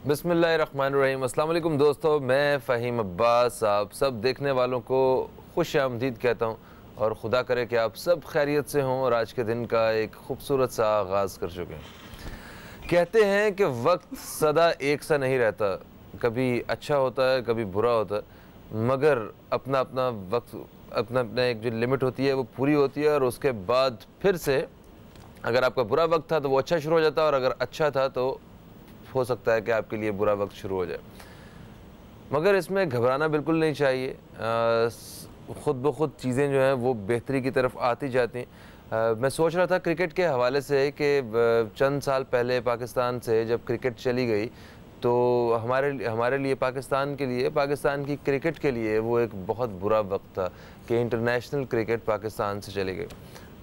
बिस्मिल्लाहिर्रहमानिर्रहीम। अस्सलाम वालेकुम दोस्तों, मैं फ़हीम अब्बास आप सब देखने वालों को खुश आमदीद कहता हूँ और खुदा करे कि आप सब खैरियत से हों और आज के दिन का एक खूबसूरत सा आगाज़ कर चुके हैं। कहते हैं कि वक्त सदा एक सा नहीं रहता, कभी अच्छा होता है कभी बुरा होता है, मगर अपना अपना वक्त अपना अपना एक जो लिमिट होती है वो पूरी होती है और उसके बाद फिर से अगर आपका बुरा वक्त था तो वो अच्छा शुरू हो जाता है और अगर अच्छा था तो हो सकता है कि आपके लिए बुरा वक्त शुरू हो जाए। मगर इसमें घबराना बिल्कुल नहीं चाहिए। ख़ुद ब खुद चीज़ें जो हैं वो बेहतरी की तरफ आती जाती हैं। मैं सोच रहा था क्रिकेट के हवाले से कि चंद साल पहले पाकिस्तान से जब क्रिकेट चली गई तो हमारे लिए पाकिस्तान के लिए पाकिस्तान की क्रिकेट के लिए वो एक बहुत बुरा वक्त था कि इंटरनेशनल क्रिकेट पाकिस्तान से चली गई।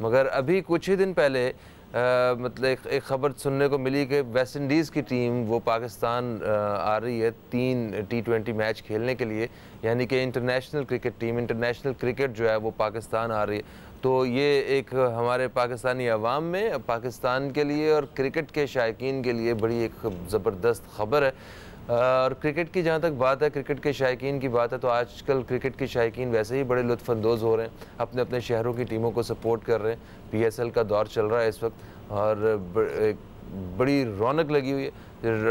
मगर अभी कुछ ही दिन पहले मतलब एक ख़बर सुनने को मिली कि वेस्ट इंडीज़ की टीम वो पाकिस्तान आ रही है 3 T20 मैच खेलने के लिए, यानी कि इंटरनेशनल क्रिकेट जो है वो पाकिस्तान आ रही है। तो ये एक हमारे पाकिस्तानी अवाम में पाकिस्तान के लिए और क्रिकेट के शायकीन के लिए बड़ी एक ज़बरदस्त ख़बर है। और क्रिकेट की जहाँ तक बात है, क्रिकेट के शायकीन की बात है, तो आजकल क्रिकेट के शायकीन वैसे ही बड़े लुत्फ़अंदोज़ हो रहे हैं, अपने अपने शहरों की टीमों को सपोर्ट कर रहे हैं। PSL का दौर चल रहा है इस वक्त और बड़ी रौनक लगी हुई है।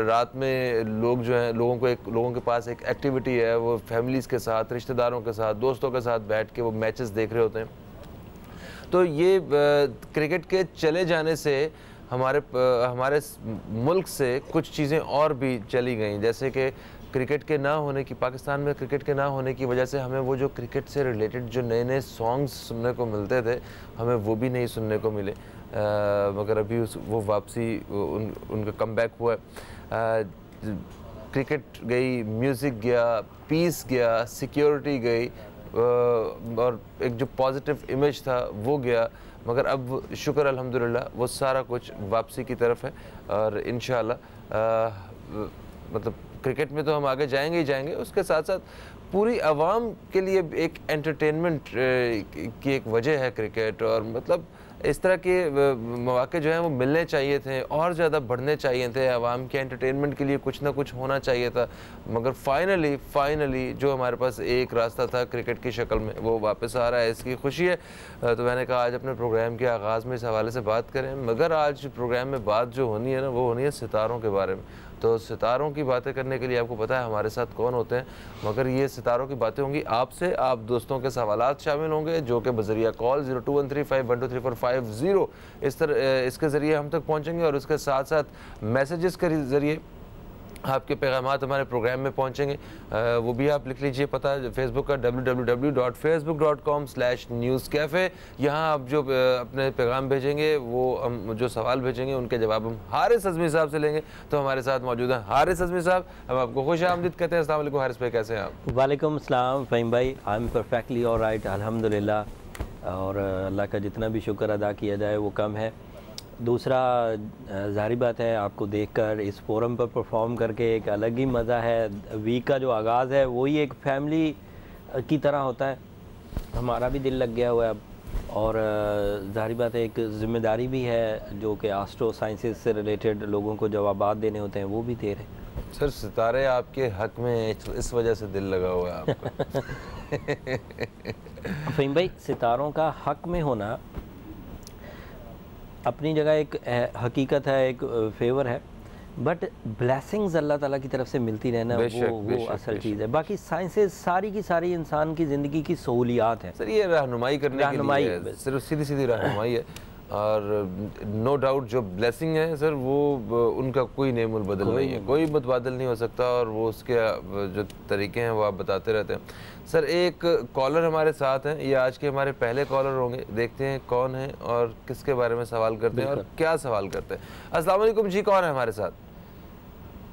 रात में लोग जो हैं लोगों के पास एक एक्टिविटी है, वो फैमिलीज़ के साथ, रिश्तेदारों के साथ, दोस्तों के साथ बैठ के वो मैचेस देख रहे होते हैं। तो ये क्रिकेट के चले जाने से हमारे मुल्क से कुछ चीज़ें और भी चली गईं, जैसे कि क्रिकेट के ना होने की पाकिस्तान में क्रिकेट के ना होने की वजह से हमें वो जो क्रिकेट से रिलेटेड जो नए नए सॉन्ग्स सुनने को मिलते थे हमें वो भी नहीं सुनने को मिले। मगर अभी वो वापसी उनका कमबैक हुआ है। क्रिकेट गई, म्यूज़िक गया, पीस गया, सिक्योरिटी गई और एक जो पॉजिटिव इमेज था वो गया। मगर अब शुक्र अल्हम्दुलिल्लाह वो सारा कुछ वापसी की तरफ है और इंशाअल्लाह मतलब क्रिकेट में तो हम आगे जाएंगे ही जाएंगे, उसके साथ साथ पूरी आवाम के लिए एक एंटरटेनमेंट की एक वजह है क्रिकेट। और मतलब इस तरह के मौके जो हैं वो मिलने चाहिए थे और ज़्यादा बढ़ने चाहिए थे। आवाम के एंटरटेनमेंट के लिए कुछ ना कुछ होना चाहिए था। मगर फाइनली जो हमारे पास एक रास्ता था क्रिकेट की शक्ल में वो वापस आ रहा है, इसकी खुशी है। तो मैंने कहा आज अपने प्रोग्राम के आगाज़ में इस हवाले से बात करें। मगर आज प्रोग्राम में बात जो होनी है ना वो होनी है सितारों के बारे में। तो सितारों की बातें करने के लिए आपको पता है हमारे साथ कौन होते हैं, मगर ये सितारों की बातें होंगी आपसे, आप दोस्तों के सवालात शामिल होंगे जो कि बज़रिया कॉल 0213512350 इसके ज़रिए हम तक पहुँचेंगे और उसके साथ साथ मैसेजेस के ज़रिए आपके पैगामात हमारे प्रोग्राम में पहुंचेंगे। वो भी आप लिख लीजिए पता फेसबुक का www.facebook.com/newscafe। यहाँ आप जो अपने पैगाम भेजेंगे वो हम जो सवाल भेजेंगे उनके जवाब हम हारिस अज़मी साहब से लेंगे। तो हमारे साथ मौजूद हैं हारिस अज़मी साहब, हम आपको खुश आमदीद कहते हैं। अस्सलाम वालेकुम हारिस भाई, कैसे हैं आप? वालेकुम अस्सलाम फ़हीम भाई, आई एम परफेक्टली ऑलराइट अल्हम्दुलिल्लाह। और अल्लाह का जितना भी शुक्र अदा किया जाए वो कम है। दूसरा ज़ाहिर बात है आपको देखकर इस फोरम पर परफॉर्म करके एक अलग ही मज़ा है। वीक का जो आगाज़ है वही एक फैमिली की तरह होता है, हमारा भी दिल लग गया हुआ है अब। और ज़ाहिर बात है एक ज़िम्मेदारी भी है जो कि एस्ट्रो साइंसेस से रिलेटेड लोगों को जवाबात देने होते हैं, वो भी दे रहे हैं। सर सितारे आपके हक में इस वजह से दिल लगा हुआ है आपका। फ़हीम भाई, सितारों का हक में होना अपनी जगह एक हकीकत है, एक फेवर है, बट ब्लेसिंग्स अल्लाह ताला की तरफ से मिलती रहना वो असल चीज़ है। बाकी साइंसेस सारी की सारी इंसान की ज़िंदगी की सहूलियात हैं सर, ये रहनुमाई करने के लिए सिर्फ सीधी सीधी रहनुमाई है। और नो डाउट जो ब्लेसिंग है सर वो उनका कोई नेमुल बदल नहीं है, कोई मुतबादल नहीं हो सकता और वो उसके जो तरीके हैं वो आप बताते रहते हैं। सर एक कॉलर हमारे साथ हैं, ये आज के हमारे पहले कॉलर होंगे, देखते हैं कौन है और किसके बारे में सवाल करते हैं और क्या सवाल करते हैं। अस्सलाम वालेकुम जी, कौन है हमारे साथ?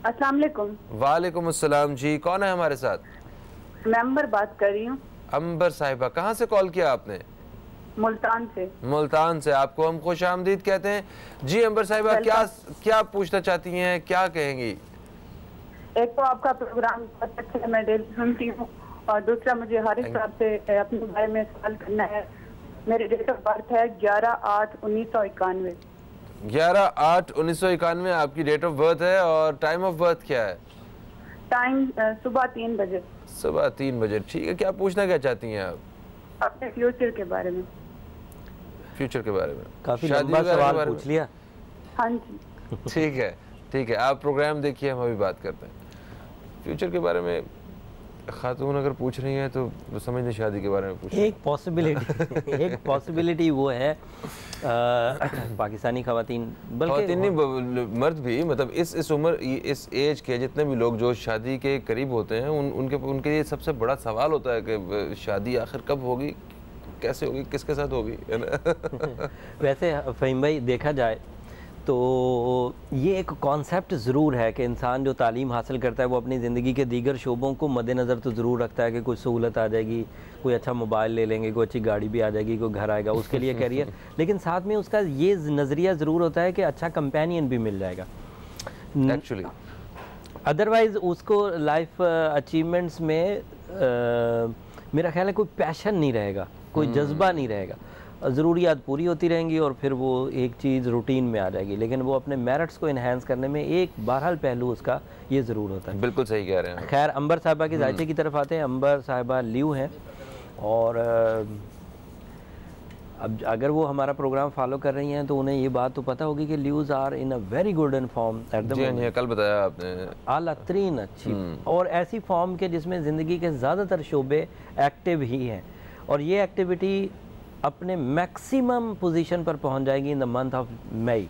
अस्सलाम वालेकुम। वालेकुम अस्सलाम जी, कौन है हमारे साथ? मैं अंबर बात कर रही हूँ। अंबर साहिबा, कहाँ से कॉल किया आपने? मुल्तान से। मुल्तान से, आपको हम खुश आमदीद कहते हैं जी। अंबर साहिबा क्या पूछना चाहती हैं, क्या कहेंगी? एक तो आपका प्रोग्राम बहुत अच्छा है, मैं डेली सुनती हूँ, और दूसरा मुझे हारिस साहब से अपने बारे में सवाल करना है। मेरी डेट ऑफ बर्थ है 11/8/1991। 11/8/1991 आपकी डेट ऑफ बर्थ है और टाइम ऑफ बर्थ क्या है? टाइम सुबह 3 बजे। सुबह 3 बजे, ठीक है। क्या पूछना क्या चाहती हैं आप? अपने फ्यूचर के बारे में। फ्यूचर के बारे में? काफी शादी लंबा वगैरह के सवाल बारे में? पूछ लिया। हाँ जी। ठीक है, ठीक है, आप प्रोग्राम देखिए, हम अभी बात करते हैं फ्यूचर के बारे में। खातून अगर पूछ रही हैं तो समझ नहीं शादी के बारे में पूछ। एक पॉसिबिलिटी वो है पाकिस्तानी खवातीन, बल्कि नहीं, मर्द भी, मतलब इस उम्र, इस एज के जितने भी लोग जो शादी के करीब होते हैं उनके लिए सबसे बड़ा सवाल होता है कि शादी आखिर कब होगी, कैसे होगी, किसके साथ होगी, है ना? वैसे फ़हीम भाई देखा जाए तो ये एक कॉन्सेप्ट ज़रूर है कि इंसान जो तालीम हासिल करता है वो अपनी ज़िंदगी के दीगर शोबों को मद्देनज़र तो ज़रूर रखता है कि कोई सहूलत आ जाएगी, कोई अच्छा मोबाइल ले लेंगे, कोई अच्छी गाड़ी भी आ जाएगी, कोई घर आएगा, उसके लिए कैरियर। लेकिन साथ में उसका ये नज़रिया ज़रूर होता है कि अच्छा कंपेनियन भी मिल जाएगा एक्चुअली। अदरवाइज़ उसको लाइफ अचीवमेंट्स में मेरा ख्याल है कोई पैशन नहीं रहेगा, कोई जज्बा नहीं रहेगा, ज़रूरियात पूरी होती रहेंगी और फिर वो एक चीज़ रूटीन में आ जाएगी। लेकिन वो अपने मेरिट्स को इन्हेंस करने में एक बहरहाल पहलू उसका ये ज़रूर होता है। बिल्कुल सही कह रहे हैं। खैर अंबर साहिबा के जायचे की तरफ आते हैं। अंबर साहिबा लीव हैं और अब अगर वो हमारा प्रोग्राम फॉलो कर रही हैं तो उन्हें ये बात तो पता होगी कि leaves are in a very good form at the moment. कल बताया आपने, आला तरीन अच्छी और ऐसी फॉर्म के जिसमें ज़िंदगी के ज़्यादातर शोबे एक्टिव ही हैं और ये एक्टिविटी अपने मैक्सिमम पोजीशन पर पहुंच जाएगी in the month of May.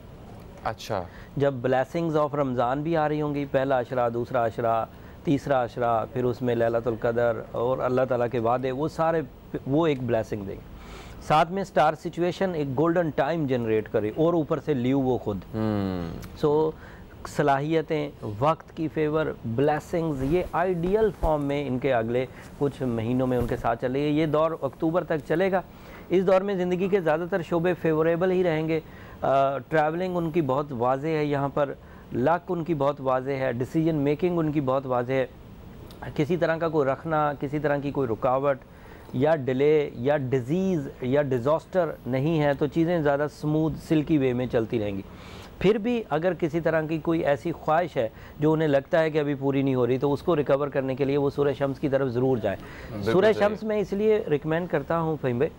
अच्छा, जब ब्लेसिंग्स ऑफ रमज़ान भी आ रही होंगी, पहला अशरा, दूसरा अशरा, तीसरा अशरा, फिर उसमें लैलतुल कदर और अल्लाह ताला के वादे, वो सारे वो एक ब्लेसिंग देंगे। साथ में स्टार सिचुएशन एक गोल्डन टाइम जनरेट करे और ऊपर से लीव वो खुद। सो सलाहियतें, वक्त की फेवर, ब्लेसिंग्स, ये आइडियल फॉर्म में इनके अगले कुछ महीनों में उनके साथ चलेगी। ये दौर अक्टूबर तक चलेगा। इस दौर में ज़िंदगी के ज़्यादातर शोबे फेवरेबल ही रहेंगे। ट्रैवलिंग उनकी बहुत वाज़ेह है, यहाँ पर लक उनकी बहुत वाज़ेह है, डिसीजन मेकिंग उनकी बहुत वाज़ेह है। किसी तरह का कोई रखना, किसी तरह की कोई रुकावट या डिले या डिज़ीज़ या डिज़ास्टर नहीं है, तो चीज़ें ज़्यादा स्मूथ सिल्की वे में चलती रहेंगी। फिर भी अगर किसी तरह की कोई ऐसी ख्वाहिश है जो उन्हें लगता है कि अभी पूरी नहीं हो रही, तो उसको रिकवर करने के लिए वो सूरह शम्स की तरफ ज़रूर जाए। सूरह शम्स में इसलिए रिकमेंड करता हूँ फ़हीम भाई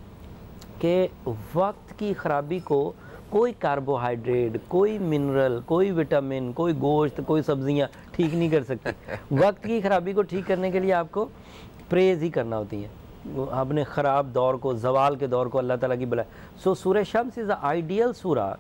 कि वक्त की ख़राबी को कोई कार्बोहाइड्रेट, कोई मिनरल, कोई विटामिन, कोई गोश्त, कोई सब्जियां ठीक नहीं कर सकती। वक्त की ख़राबी को ठीक करने के लिए आपको प्रेज़ ही करना होती है अपने ख़राब दौर को, जवाल के दौर को अल्लाह ताला की बुला। So Surah Shams is a ideal surah,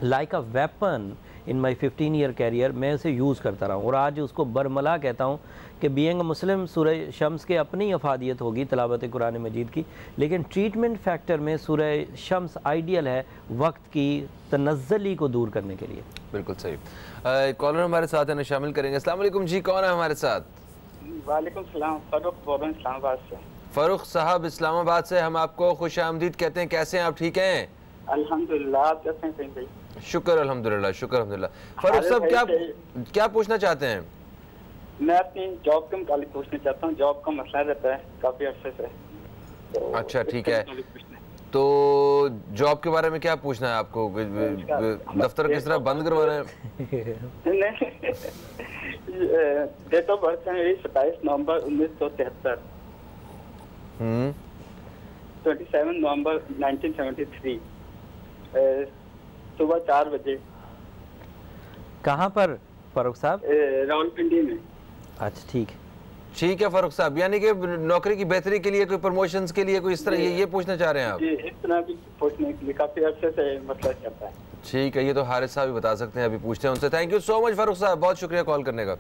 like a weapon in my 15 year career. मैं उसे यूज़ करता रहा हूँ और आज उसको बरमला कहता हूँ कि बीइंग मुस्लिम सूरह शम्स के अपनी अफादियत होगी तिलावत कुरान मजीद की, लेकिन ट्रीटमेंट फैक्टर में सूरह शम्स आइडियल है वक्त की तनज़्ज़ली को दूर करने के लिए। बिल्कुल सही। कॉलर हमारे साथ है ना, शामिल करेंगे। अस्सलाम वालेकुम जी, कौन है हमारे साथ? वालेकुम सलाम, फ़ारूक बोल रहे हैं इस्लामाबाद से। फ़ारूक साहब इस्लामाबाद से, हम आपको खुश आमदीद कहते हैं। कैसे हैं आप, ठीक हैं? अल्हम्दुलिल्लाह, आप कैसे हैं भाई? शुक्र अल्हम्दुलिल्लाह, शुक्र अल्हम्दुलिल्लाह। फ़ारूक साहब क्या पूछना चाहते हैं? मैं अपनी जॉब के मुतालिक पूछना चाहता हूँ। जॉब का मसला रहता है काफ़ी अरसे से, तो अच्छा ठीक है। तो जॉब के बारे में क्या पूछना है आपको? दफ्तर किस तरह बंद करवा रहे हैं? डेट ऑफ बर्थ है मेरी 27 नवंबर 1973, 27 नवंबर 1973, सुबह 4 बजे। कहाँ पर फ़ारूक साहब? रावलपिंडी में। अच्छा ठीक है, ठीक है फ़ारूक साहब, यानी कि नौकरी की बेहतरी के लिए, कोई प्रमोशंस के लिए, कोई इस तरह ये पूछना चाह रहे हैं आप? जी, इस तरह की पूछने के लिए काफ़ी अरसे से मसला चलता है। ठीक है, ये तो हारिस साहब भी बता सकते हैं, अभी पूछते हैं उनसे। Thank you so much Farooq साहब, बहुत शुक्रिया कॉल करने का।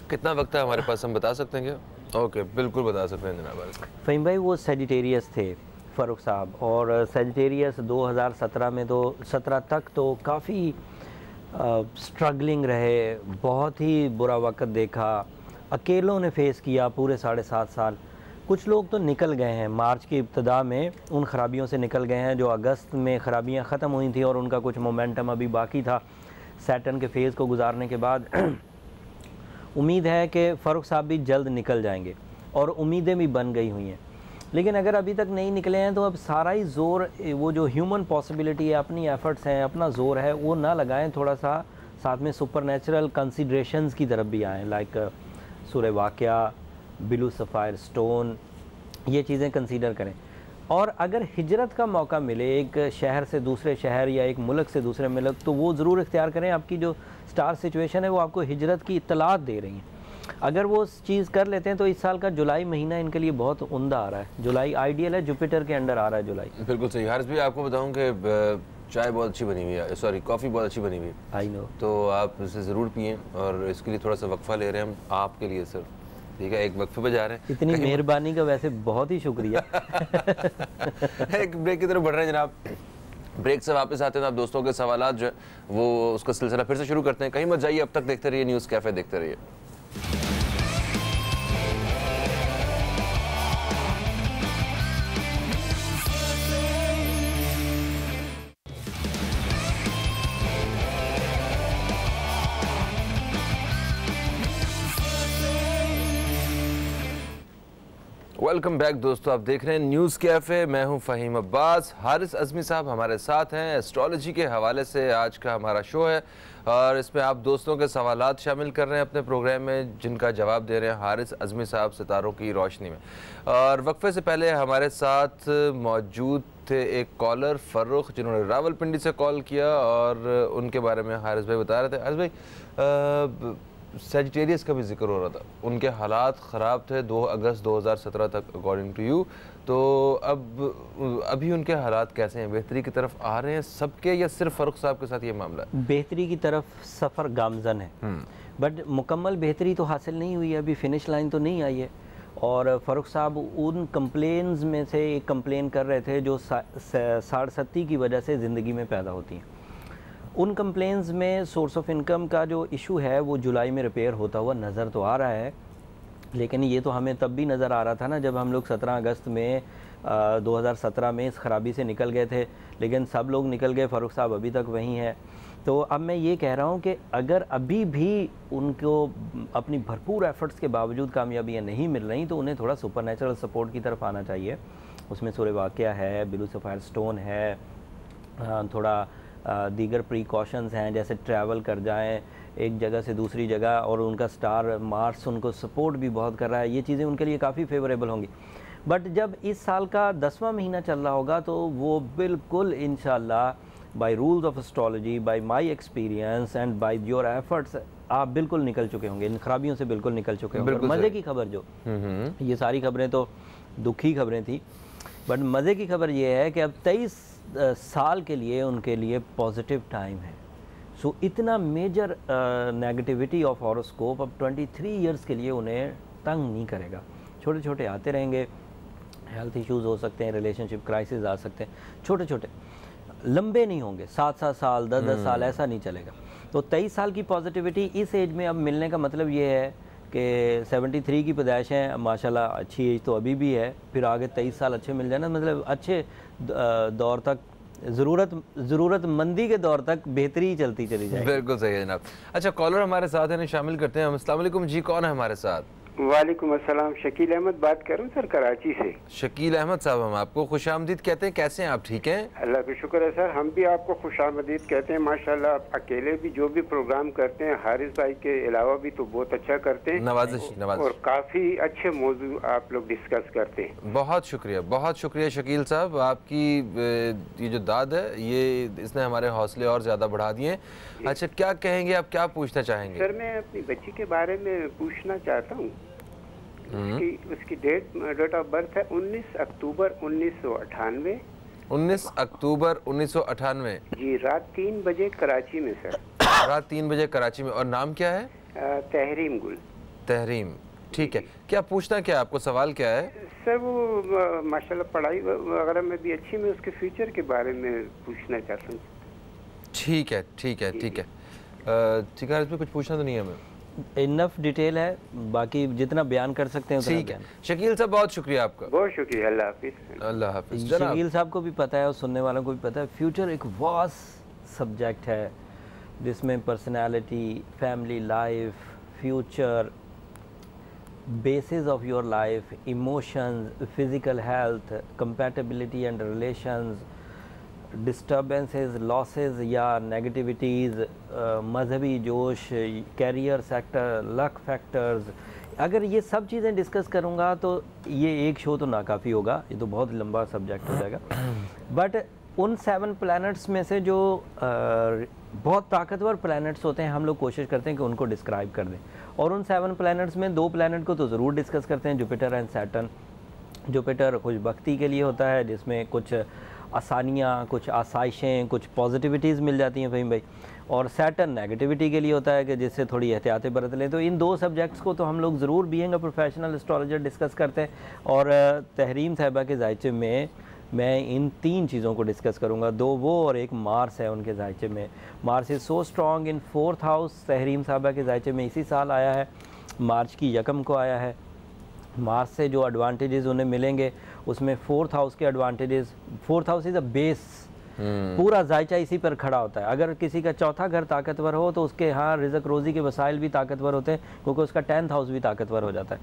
कितना वक्त है हमारे पास, हम बता सकते हैं क्या? ओके, बिल्कुल बता सकते हैं जनाब। फ़हीम भाई वो सेजिटेरियस थे फ़ारूक साहब, और सेजिटेरियस 2017 में तो 17 तक तो काफ़ी स्ट्रगलिंग रहे, बहुत ही बुरा वक्त देखा, अकेलों ने फेस किया पूरे 7.5 साल। कुछ लोग तो निकल गए हैं, मार्च की इब्तिदा में उन ख़राबियों से निकल गए हैं जो अगस्त में ख़राबियाँ ख़त्म हुई थी और उनका कुछ मोमेंटम अभी बाकी था सैटर्न के फेज़ को गुजारने के बाद। उम्मीद है कि फ़ारूक साहब भी जल्द निकल जाएंगे और उम्मीदें भी बन गई हुई हैं। लेकिन अगर अभी तक नहीं निकले हैं तो अब सारा ही ज़ोर, वो जो ह्यूमन पॉसिबिलिटी है, अपनी एफर्ट्स हैं, अपना ज़ोर है, वो ना लगाएं, थोड़ा सा साथ में सुपरनेचुरल कंसीडरेशंस की तरफ भी आएँ, लाइक सूरह वाक़या, ब्लू सफ़ायर स्टोन, ये चीज़ें कंसीडर करें। और अगर हिजरत का मौका मिले एक शहर से दूसरे शहर या एक मुल्क से दूसरे मुल्क, तो वो ज़रूर इख्तियार करें। आपकी जो स्टार सिचुएशन है वो आपको हिजरत की इत्तलात दे रही हैं। अगर वो चीज़ कर लेते हैं तो इस साल का जुलाई महीना इनके लिए बहुत उम्दा आ रहा है। जुलाई आइडियल है, जुपिटर के अंडर आ रहा है जुलाई। बिल्कुल सही। हारिस भाई, आपको बताऊं कि चाय बहुत अच्छी बनी हुई है, सॉरी कॉफ़ी बहुत अच्छी बनी हुई है। I know. तो आप इसे ज़रूर पिएँ, और इसके लिए थोड़ा सा वक्फा ले रहे हैं हम आपके लिए सर, ठीक है? एक वक्फे पे जा रहे हैं। इतनी मेहरबानी का वैसे बहुत ही शुक्रिया। एक ब्रेक की तरफ बढ़ रहे हैं जनाब। ब्रेक से वापस आते हैं तो आप दोस्तों के सवालात जो है वो उसका सिलसिला फिर से शुरू करते हैं। कहीं मत जाइए, अब तक देखते रहिए न्यूज़ कैफ़े, देखते रहिए। वेलकम बैक दोस्तों, आप देख रहे हैं न्यूज़ कैफ़े। मैं हूं फ़हीम अब्बास। हारिस अज़मी साहब हमारे साथ हैं। एस्ट्रोलॉजी के हवाले से आज का हमारा शो है, और इसमें आप दोस्तों के सवालात शामिल कर रहे हैं अपने प्रोग्राम में, जिनका जवाब दे रहे हैं हारिस अज़मी साहब सितारों की रोशनी में। और वक्फे से पहले हमारे साथ मौजूद थे एक कॉलर फ़र्रुख, जिन्होंने रावलपिंडी से कॉल किया, और उनके बारे में हारिस भाई बता रहे थे। हारिस भाई, सेजिटेरियस का भी जिक्र हो रहा था, उनके हालात ख़राब थे 2 अगस्त 2017 तक अकॉर्डिंग टू यू। तो अब अभी उनके हालात कैसे हैं? बेहतरी की तरफ आ रहे हैं सबके, या सिर्फ फ़र्रुख साहब के साथ ये मामला है? बेहतरी की तरफ सफ़र गामजन है, बट मुकम्मल बेहतरी तो हासिल नहीं हुई है, अभी फिनिश लाइन तो नहीं आई है। और फ़र्रुख साहब उन कंप्लेन्स में से एक कंप्लेन कर रहे थे जो साड़सती की वजह से ज़िंदगी में पैदा होती हैं। उन कंप्लेंट्स में सोर्स ऑफ इनकम का जो इशू है वो जुलाई में रिपेयर होता हुआ नज़र तो आ रहा है, लेकिन ये तो हमें तब भी नज़र आ रहा था ना जब हम लोग 17 अगस्त में 2017 में इस खराबी से निकल गए थे। लेकिन सब लोग निकल गए, फ़र्रुख साहब अभी तक वहीं हैं। तो अब मैं ये कह रहा हूँ कि अगर अभी भी उनको अपनी भरपूर एफ़र्ट्स के बावजूद कामयाबियाँ नहीं मिल रही तो उन्हें थोड़ा सुपरनेचुरल सपोर्ट की तरफ आना चाहिए। उसमें सूरह वाक़या है, ब्लू सफ़ायर स्टोन है, थोड़ा दीगर प्रिकॉशंस हैं, जैसे ट्रैवल कर जाएं एक जगह से दूसरी जगह, और उनका स्टार मार्स उनको सपोर्ट भी बहुत कर रहा है। ये चीज़ें उनके लिए काफ़ी फेवरेबल होंगी। बट जब इस साल का 10वां महीना चल रहा होगा तो वो बिल्कुल इंशाल्लाह by rules of astrology, by my experience and by your efforts आप बिल्कुल निकल चुके होंगे, इन खराबियों से बिल्कुल निकल चुके होंगे। मज़े की खबर जो ये सारी खबरें तो दुखी खबरें थी, बट मज़े की खबर ये है कि अब 23 साल के लिए उनके लिए पॉजिटिव टाइम है। सो इतना मेजर नेगेटिविटी ऑफ हॉरोस्कोप अब 23 इयर्स के लिए उन्हें तंग नहीं करेगा। छोटे छोटे आते रहेंगे, हेल्थ इश्यूज़ हो सकते हैं, रिलेशनशिप क्राइसिस आ सकते हैं, छोटे छोटे, लंबे नहीं होंगे, 7-7 साल 10-10 साल ऐसा नहीं चलेगा। तो 23 साल की पॉजिटिविटी इस एज में अब मिलने का मतलब ये है कि 73 की पैदाइश है, माशाल्लाह अच्छी एज तो अभी भी है, फिर आगे 23 साल अच्छे मिल जाना, मतलब अच्छे दौर तक, ज़रूरतमंदी के दौर तक बेहतरी चलती चली जाएगी। बिल्कुल सही है जनाब। अच्छा, कॉलर हमारे साथ है, शामिल करते हैं हम। अस्सलाम वालेकुम जी, कौन है हमारे साथ? वालेकुम अस्सलाम, शकील अहमद बात कर रहा हूँ सर, कराची से। शकील अहमद साहब, हम आपको खुशामदीद कहते हैं। कैसे हैं आप? ठीक हैं? अल्लाह का शुक्र है सर, हम भी आपको खुशामदीद कहते हैं। माशाल्लाह आप अकेले भी जो भी प्रोग्राम करते हैं, हारिस भाई के अलावा भी तो बहुत अच्छा करते हैं। नवाजिश और काफ़ी अच्छे मौजू आप लोग डिस्कस करते हैं। बहुत शुक्रिया शकील साहब, आपकी ये जो दाद है ये इसने हमारे हौसले और ज़्यादा बढ़ा दिए। अच्छा, क्या कहेंगे आप, क्या पूछना चाहेंगे? सर मैं अपनी बच्ची के बारे में पूछना चाहता हूँ। उसकी डेट ऑफ बर्थ है 19 अक्टूबर 1998। 19 अक्टूबर 1998 जी, रात 3 बजे कराची में सर। रात 3 बजे कराची में। और नाम क्या है? तहरीम गुल। तहरीम, ठीक है। क्या पूछना, क्या आपको सवाल क्या है? सर वो माशाल्लाह पढ़ाई वगैरह में भी अच्छी, मैं उसके फ्यूचर के बारे में पूछना चाहता हूँ। ठीक है इसमें कुछ पूछना तो नहीं है हमें, इनफ डिटेल है, बाकी जितना बयान कर सकते हैं उतना ठीक है। शकील साहब बहुत शुक्रिया आपका। बहुत शुक्रिया, अल्लाह हाफिज़। अल्लाह हाफिज़। शकील साहब को भी पता है और सुनने वालों को भी पता है, फ्यूचर एक वास्ट सब्जेक्ट है जिसमें personality, family life, future, basis of your life, emotions, physical health, compatibility and relations, disturbances, losses या negativities, मजहबी जोश, career sector, luck factors, अगर ये सब चीज़ें डिस्कस करूँगा तो ये एक शो तो नाकाफ़ी होगा, ये तो बहुत लंबा सब्जेक्ट हो जाएगा। बट उन 7 प्लैनेट्स में से जो बहुत ताकतवर प्लैनेट्स होते हैं, हम लोग कोशिश करते हैं कि उनको डिस्क्राइब कर दें। और उन 7 प्लैनेट्स में 2 प्लैनेट को तो ज़रूर डिस्कस करते हैं, जुपिटर एंड सैटर्न। जुपिटर खुशबख्ती के लिए होता है, जिसमें कुछ आसानियाँ, कुछ आसाइशें, कुछ पॉजिटिविटीज़ मिल जाती हैं फ़हीम भाई। और सैटर्न नेगेटिविटी के लिए होता है कि जिससे थोड़ी एहतियातें बरत लें। तो इन 2 सब्जेक्ट्स को तो हम लोग ज़रूर being a professional astrologer discuss करते हैं। और तहरीम साहिबा के जायचे में मैं इन 3 चीज़ों को डिस्कस करूंगा, 2 वो और एक मार्स है उनके जायचे में। Mars is so strong in 4th house, Tahreem साहबा के जायचे में इसी साल आया है, मार्च की 1 को आया है। मार्स से जो एडवांटेजेस उन्हें मिलेंगे उसमें 4th हाउस के advantages, 4th house is a base, पूरा जायचा इसी पर खड़ा होता है। अगर किसी का चौथा घर ताकतवर हो तो उसके यहाँ रिज़्क रोज़ी के वसाइल भी ताकतवर होते हैं, क्योंकि उसका 10th हाउस भी ताकतवर हो जाता है।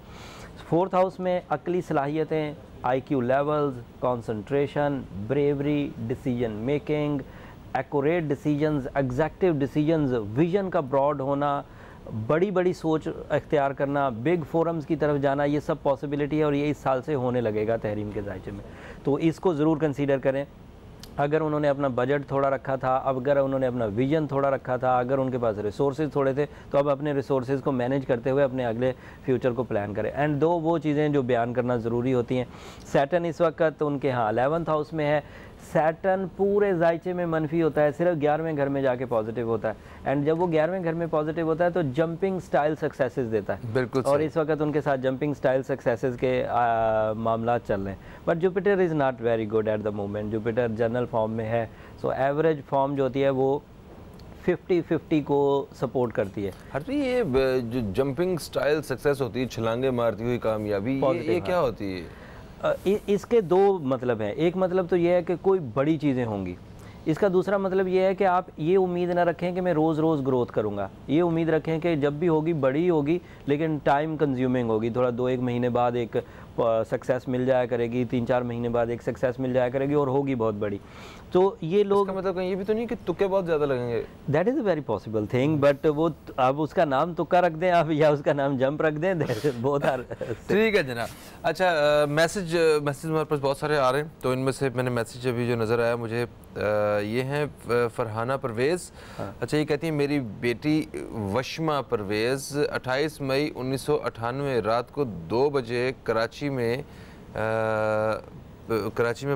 4th हाउस में अकली सलाहियतें, IQ levels, concentration, bravery, decision making, accurate decisions, executive decisions, vision का ब्रॉड होना, बड़ी बड़ी सोच अख्तियार करना, बिग फोरम्स की तरफ जाना, ये सब पॉसिबिलिटी है और ये इस साल से होने लगेगा तहरीम के जायचे में। तो इसको ज़रूर कंसीडर करें। अगर उन्होंने अपना बजट थोड़ा रखा था, अब अगर उन्होंने अपना विजन थोड़ा रखा था, अगर उनके पास रिसोर्सेज थोड़े थे, तो अब अपने रिसोर्सेज को मैनेज करते हुए अपने अगले फ्यूचर को प्लान करें। एंड 2 वो चीज़ें जो बयान करना ज़रूरी होती हैं, सैटर्न इस वक्त उनके यहाँ 11th हाउस में है। सैटर्न पूरे जायचे में मनफी होता है, सिर्फ 11वें घर में जाके पॉजिटिव होता है। एंड जब वो 11वें घर में पॉजिटिव होता है तो जंपिंग स्टाइल सक्सेसेस देता है। बिल्कुल। और इस वक्त उनके साथ जंपिंग स्टाइल सक्सेसेस के मामला चल रहे हैं। But Jupiter is not very good at the moment, Jupiter general form में है। सो एवरेज फॉर्म जो होती है वो 50-50 को सपोर्ट करती है। हर ये जो जंपिंग स्टाइल सक्सेस होती है, छलांगे मारती हुई कामयाबी, ये क्या होती है? इसके 2 मतलब हैं। एक मतलब तो ये है कि कोई बड़ी चीज़ें होंगी। इसका दूसरा मतलब ये है कि आप ये उम्मीद ना रखें कि मैं रोज़ रोज़ ग्रोथ करूँगा। ये उम्मीद रखें कि जब भी होगी बड़ी होगी, लेकिन टाइम कंज्यूमिंग होगी। थोड़ा 2-1 महीने बाद एक सक्सेस मिल जाया करेगी, 3-4 महीने बाद एक सक्सेस मिल जाया करेगी और होगी बहुत बड़ी। तो ये लोग, इसका मतलब कहीं ये भी तो नहीं कि तुक्के बहुत ज़्यादा लगेंगे? That is a very possible thing, but वो अब उसका नाम तुक्का रख दें आप या उसका नाम जंप रख दें, बहुत ठीक है जनाब। अच्छा, मैसेज हमारे पास बहुत सारे आ रहे हैं, तो इनमें से मैंने मैसेज अभी जो नज़र आया मुझे ये हैं फरहाना परवेज़। अच्छा, ये कहती है मेरी बेटी वशमा परवेज़ 28 मई 1998 रात को 2 बजे कराची में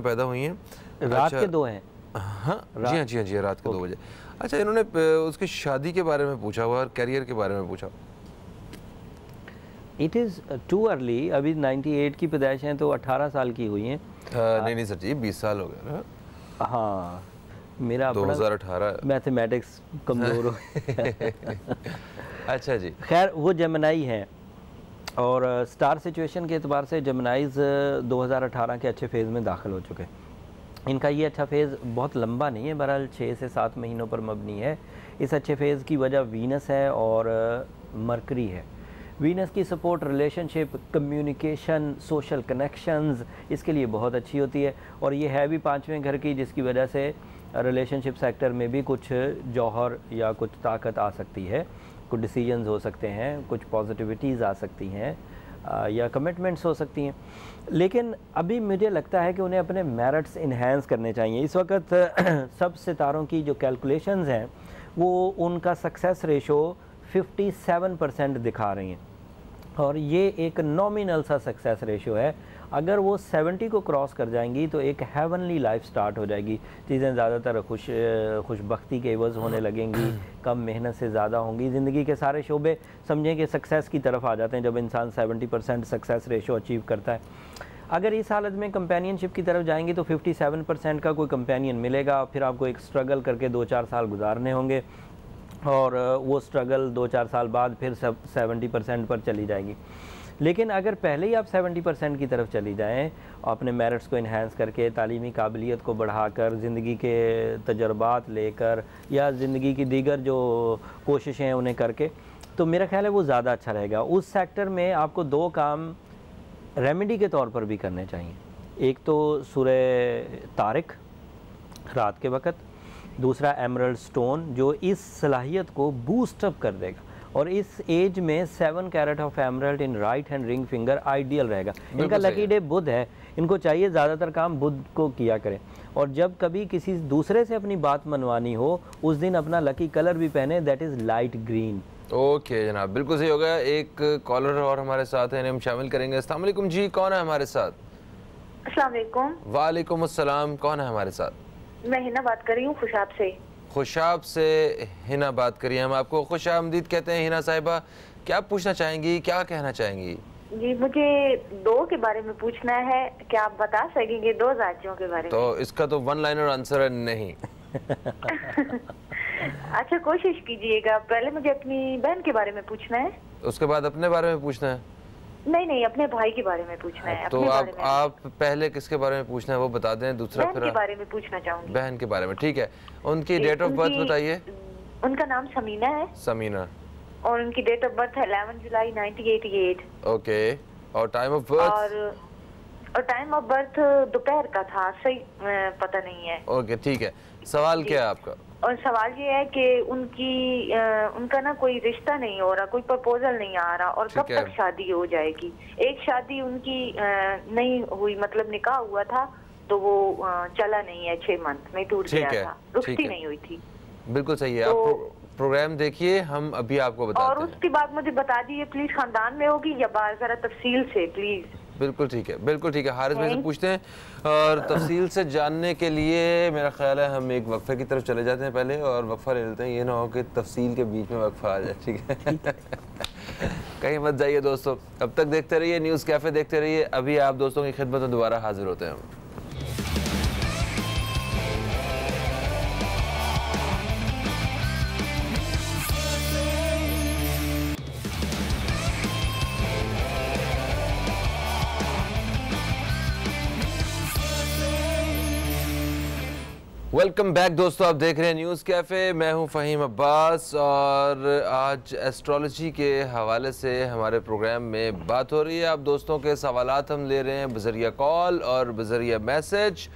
पैदा हुई हैं। रात के 2 हैं? हाँ जी, रात के 2 बजे। अच्छा, इन्होंने उसकी शादी के बारे में पूछा हुआ और कैरियर के बारे में पूछा। इट इज़ टू अर्ली, अभी 98 की पैदाइश हैं तो 18 साल की हुई हैं। नहीं सर जी, 20 साल हो गए ना। हाँ, मेरा 2018 मैथमेटिक्स कमज़ोर हो। अच्छा जी, खैर वो जेमिनाई हैं और स्टार सिचुएशन के एतबार से जेमिनाइज़ 2018 के अच्छे फेज़ में दाखिल हो चुके हैं। इनका ये अच्छा फेज़ बहुत लंबा नहीं है, बहरहाल 6 से 7 महीनों पर मबनी है। इस अच्छे फेज़ की वजह वीनस है और मरकरी है। वीनस की support relationship, communication, social connections, इसके लिए बहुत अच्छी होती है। और ये है भी 5वें घर की, जिसकी वजह से रिलेशनशिप सेक्टर में भी कुछ जौहर या कुछ ताकत आ सकती है, कुछ डिसीजंस हो सकते हैं, कुछ पॉजिटिविटीज़ आ सकती हैं या कमिटमेंट्स हो सकती हैं। लेकिन अभी मुझे लगता है कि उन्हें अपने मेरिट्स इन्हेंस करने चाहिए। इस वक्त सब सितारों की जो कैलकुलेशंस हैं वो उनका सक्सेस रेशो 57% दिखा रही हैं और ये एक नॉमिनल सा सक्सेस रेशो है। अगर वो 70 को क्रॉस कर जाएंगी तो एक हेवनली लाइफ स्टार्ट हो जाएगी। चीज़ें ज़्यादातर खुशबख्ती के एवज़ होने लगेंगी, कम मेहनत से ज़्यादा होंगी। ज़िंदगी के सारे शोबे समझें कि सक्सेस की तरफ आ जाते हैं जब इंसान 70% सक्सेस रेशो अचीव करता है। अगर इस हालत में कंपेनियनशिप की तरफ जाएंगे तो 57% का कोई कंपेनियन मिलेगा, फिर आपको एक स्ट्रगल करके 2-4 साल गुजारने होंगे और वो स्ट्रगल 2-4 साल बाद फिर 70% पर चली जाएगी। लेकिन अगर पहले ही आप 70% की तरफ चली जाएं, अपने मेरिट्स को इन्हांस करके, तालीमी काबिलियत को बढ़ाकर, ज़िंदगी के तजर्बात लेकर या ज़िंदगी की दीगर जो कोशिशें हैं उन्हें करके, तो मेरा ख्याल है वो ज़्यादा अच्छा रहेगा। उस सेक्टर में आपको 2 काम रेमेडी के तौर पर भी करने चाहिए। एक तो सूरह तारिक रात के वक़्त, दूसरा एमरल्ड स्टोन जो इस सलाहियत को बूस्ट अप कर देगा, और इस एज में 7 carat of emerald in right hand ring finger ideal रहेगा। इनका लकी डे बुध है, इनको चाहिए ज़्यादातर काम बुध को किया करें, और जब कभी किसी दूसरे से अपनी बात मनवानी हो उस दिन अपना लकी कलर भी पहने, that is light green. Okay जनाब, बिल्कुल सही हो गया। एक कॉलर और हमारे साथ है, हम शामिल करेंगे। अस्सलाम वालेकुम जी, कौन है हमारे साथ? अस्सलाम वालेकुम। वालेकुम अस्सलाम, कौन है हमारे साथ? मैं हिना बात कर रही हूँ खुशाब से। खुशाब से हिना बात करिए, हम आपको खुश आमदीद कहते हैं। हिना साहिबा, क्या पूछना चाहेंगी, क्या कहना चाहेंगी? जी, मुझे 2 के बारे में पूछना है, क्या आप बता सकेंगे 2 राज्यों के बारे में? तो इसका तो 1 लाइनर आंसर है नहीं। अच्छा, कोशिश कीजिएगा। पहले मुझे अपनी बहन के बारे में पूछना है। उसके बाद अपने बारे में पूछना है? नहीं, अपने भाई के बारे में पूछना है। तो आप पहले किसके बारे में पूछना है वो बता दें, दूसरा बहन फिर के बारे में पूछना चाहूंगी। बहन के बारे में, ठीक है। उनकी डेट ऑफ बर्थ बताइए। उनका नाम समीना है। समीना। और उनकी डेट ऑफ बर्थ है 11 जुलाई 1988। ओके, और टाइम ऑफ बर्थ? और टाइम ऑफ बर्थ दोपहर का था, सही पता नहीं है। ओके, ठीक है। सवाल क्या है आपका? और सवाल ये है कि उनका ना कोई रिश्ता नहीं हो रहा, कोई प्रपोजल नहीं आ रहा, और कब तक शादी हो जाएगी? एक शादी उनकी नहीं हुई, मतलब निकाह हुआ था तो वो चला नहीं है, 6 मंथ में टूट गया था, रुखती नहीं हुई थी। बिल्कुल सही है। आप प्रोग्राम देखिए, हम अभी आपको बताते हैं। और उसके बाद मुझे बता दीजिए प्लीज, खानदान में होगी या बाहर, जरा तफसील से प्लीज। बिल्कुल ठीक है, बिल्कुल ठीक है। हारिस भाई से पूछते हैं, और तफसील से जानने के लिए मेरा ख्याल है हम एक वक्फे की तरफ चले जाते हैं पहले, और वक्फा ले लेते हैं। ये ना हो कि तफसील के बीच में वक्फा आ जाए, ठीक है? कहीं मत जाइए दोस्तों, अब तक देखते रहिए न्यूज़ कैफ़े, देखते रहिए। अभी आप दोस्तों की खिदमत में दोबारा हाजिर होते हैं हम। वेलकम बैक दोस्तों, आप देख रहे हैं न्यूज़ कैफ़े। मैं हूं फ़हीम अब्बास, और आज एस्ट्रोलॉजी के हवाले से हमारे प्रोग्राम में बात हो रही है। आप दोस्तों के सवालात हम ले रहे हैं बज़रिया कॉल और बज़रिया मैसेज।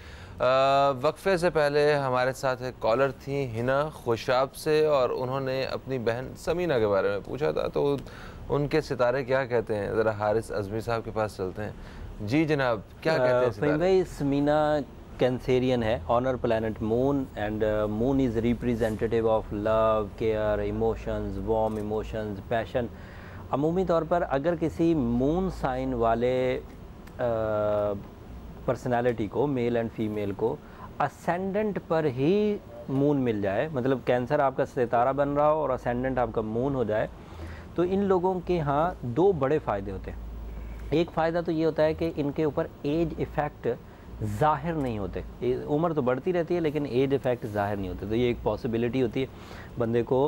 वक्फे से पहले हमारे साथ एक कॉलर थी हिना खुशाब से, और उन्होंने अपनी बहन समीना के बारे में पूछा था, तो उनके सितारे क्या कहते हैं? ज़रा हारिस अज़मी साहब के पास चलते हैं। जी जनाब, क्या कहते हैं सितारे? भाई समीना कैंसेरियन है, owner planet moon, and moon is representative of love, care, emotions, warm emotions, passion. अमूमी तौर पर अगर किसी मून साइन वाले पर्सनालिटी को, मेल एंड फीमेल को, असेंडेंट पर ही मून मिल जाए, मतलब कैंसर आपका सितारा बन रहा हो और असेंडेंट आपका मून हो जाए, तो इन लोगों के यहाँ 2 बड़े फ़ायदे होते हैं। एक फ़ायदा तो ये होता है कि इनके ऊपर एज इफ़ेक्ट ज़ाहिर नहीं होते। उम्र तो बढ़ती रहती है लेकिन एज इफ़ेक्ट ज़ाहिर नहीं होते, तो ये एक पॉसिबिलिटी होती है। बंदे को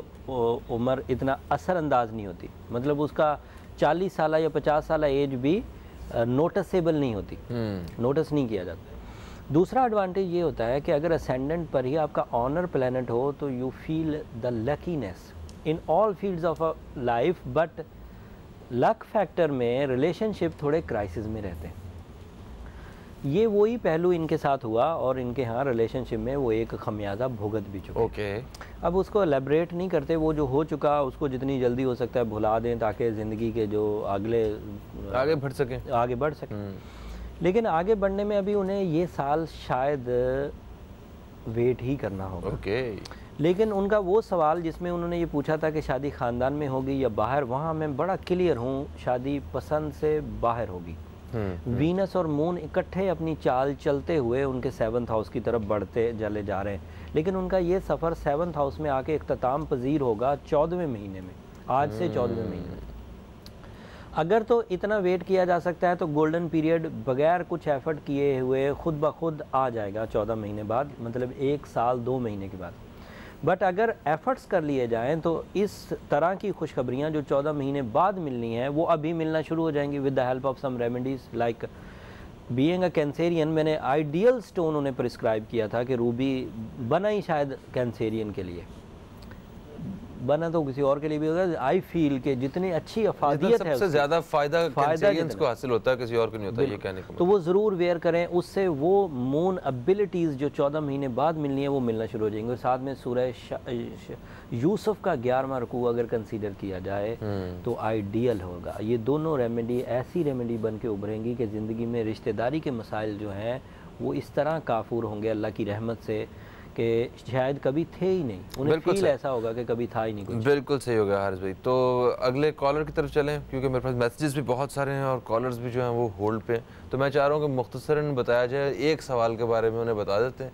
उम्र इतना असरअंदाज नहीं होती, मतलब उसका 40 साल या 50 साल एज भी नोटिसेबल नहीं होती, नोटिस नहीं किया जाता। दूसरा एडवांटेज ये होता है कि अगर असेंडेंट पर ही आपका ऑनर प्लैनेट हो तो you feel the luckiness in all fields of life, but luck factor में रिलेशनशिप थोड़े क्राइसिस में रहते हैं। ये वही पहलू इनके साथ हुआ, और इनके यहाँ रिलेशनशिप में वो एक खमियाजा भुगत भी चुके। ओके, अब उसको एलेबरेट नहीं करते, वो जो हो चुका उसको जितनी जल्दी हो सकता है भुला दें, ताकि ज़िंदगी के जो आगे बढ़ सकें। लेकिन आगे बढ़ने में अभी उन्हें ये साल शायद वेट ही करना होगा। ओके, लेकिन उनका वो सवाल जिसमें उन्होंने ये पूछा था कि शादी ख़ानदान में होगी या बाहर, वहाँ मैं बड़ा क्लियर हूँ, शादी पसंद से बाहर होगी। वीनस और मून इकट्ठे अपनी चाल चलते हुए उनके 7th हाउस की तरफ बढ़ते चले जा रहे हैं, लेकिन उनका ये सफ़र 7th हाउस में आके इख्तिताम पजीर होगा 14वें महीने में, आज से 14वें महीने में। अगर तो इतना वेट किया जा सकता है तो गोल्डन पीरियड बगैर कुछ एफर्ट किए हुए खुद ब खुद आ जाएगा 14 महीने बाद, मतलब 1 साल 2 महीने के बाद। बट अगर एफ़र्ट्स कर लिए जाएं तो इस तरह की खुशखबरियाँ जो 14 महीने बाद मिलनी है वो अभी मिलना शुरू हो जाएंगी with the help of some remedies. Like being a Cancerian, मैंने आइडियल स्टोन उन्हें प्रिस्क्राइब किया था कि रूबी बना ही शायद कैंसेरियन के लिए। बना तो किसी और के लिए भी होगा। आई फील कि जितनी अच्छी अफादियत है सबसे ज़्यादा फ़ायदा कैंसेरियंस को हासिल होता है, किसी और को नहीं होता, ये कहने को तो वो ज़रूर वेयर करें। उससे वो मून एबिलिटीज़ जो 14 महीने बाद मिलनी है वो मिलना शुरू हो जाएंगे। और साथ में सूरह यूसुफ का 11वां रुकू अगर कंसीडर किया जाए तो आइडियल होगा। ये दोनों रेमेडी ऐसी रेमेडी बन के उभरेंगी कि ज़िंदगी में रिश्तेदारी के मसाइल जो हैं वो इस तरह काफूर होंगे अल्लाह की रहमत से कि शायद कभी थे ही नहीं, उन्हें फील ऐसा होगा कि कभी था ही नहीं कुछ। बिल्कुल सही हो गया हारिस भाई। तो अगले कॉलर की तरफ चलें, क्योंकि मेरे पास मैसेजेस भी बहुत सारे हैं और कॉलर्स भी जो हैं वो होल्ड पे। तो मैं चाह रहा हूँ कि मुख्तसरन बताया जाए, एक सवाल के बारे में उन्हें बता देते हैं।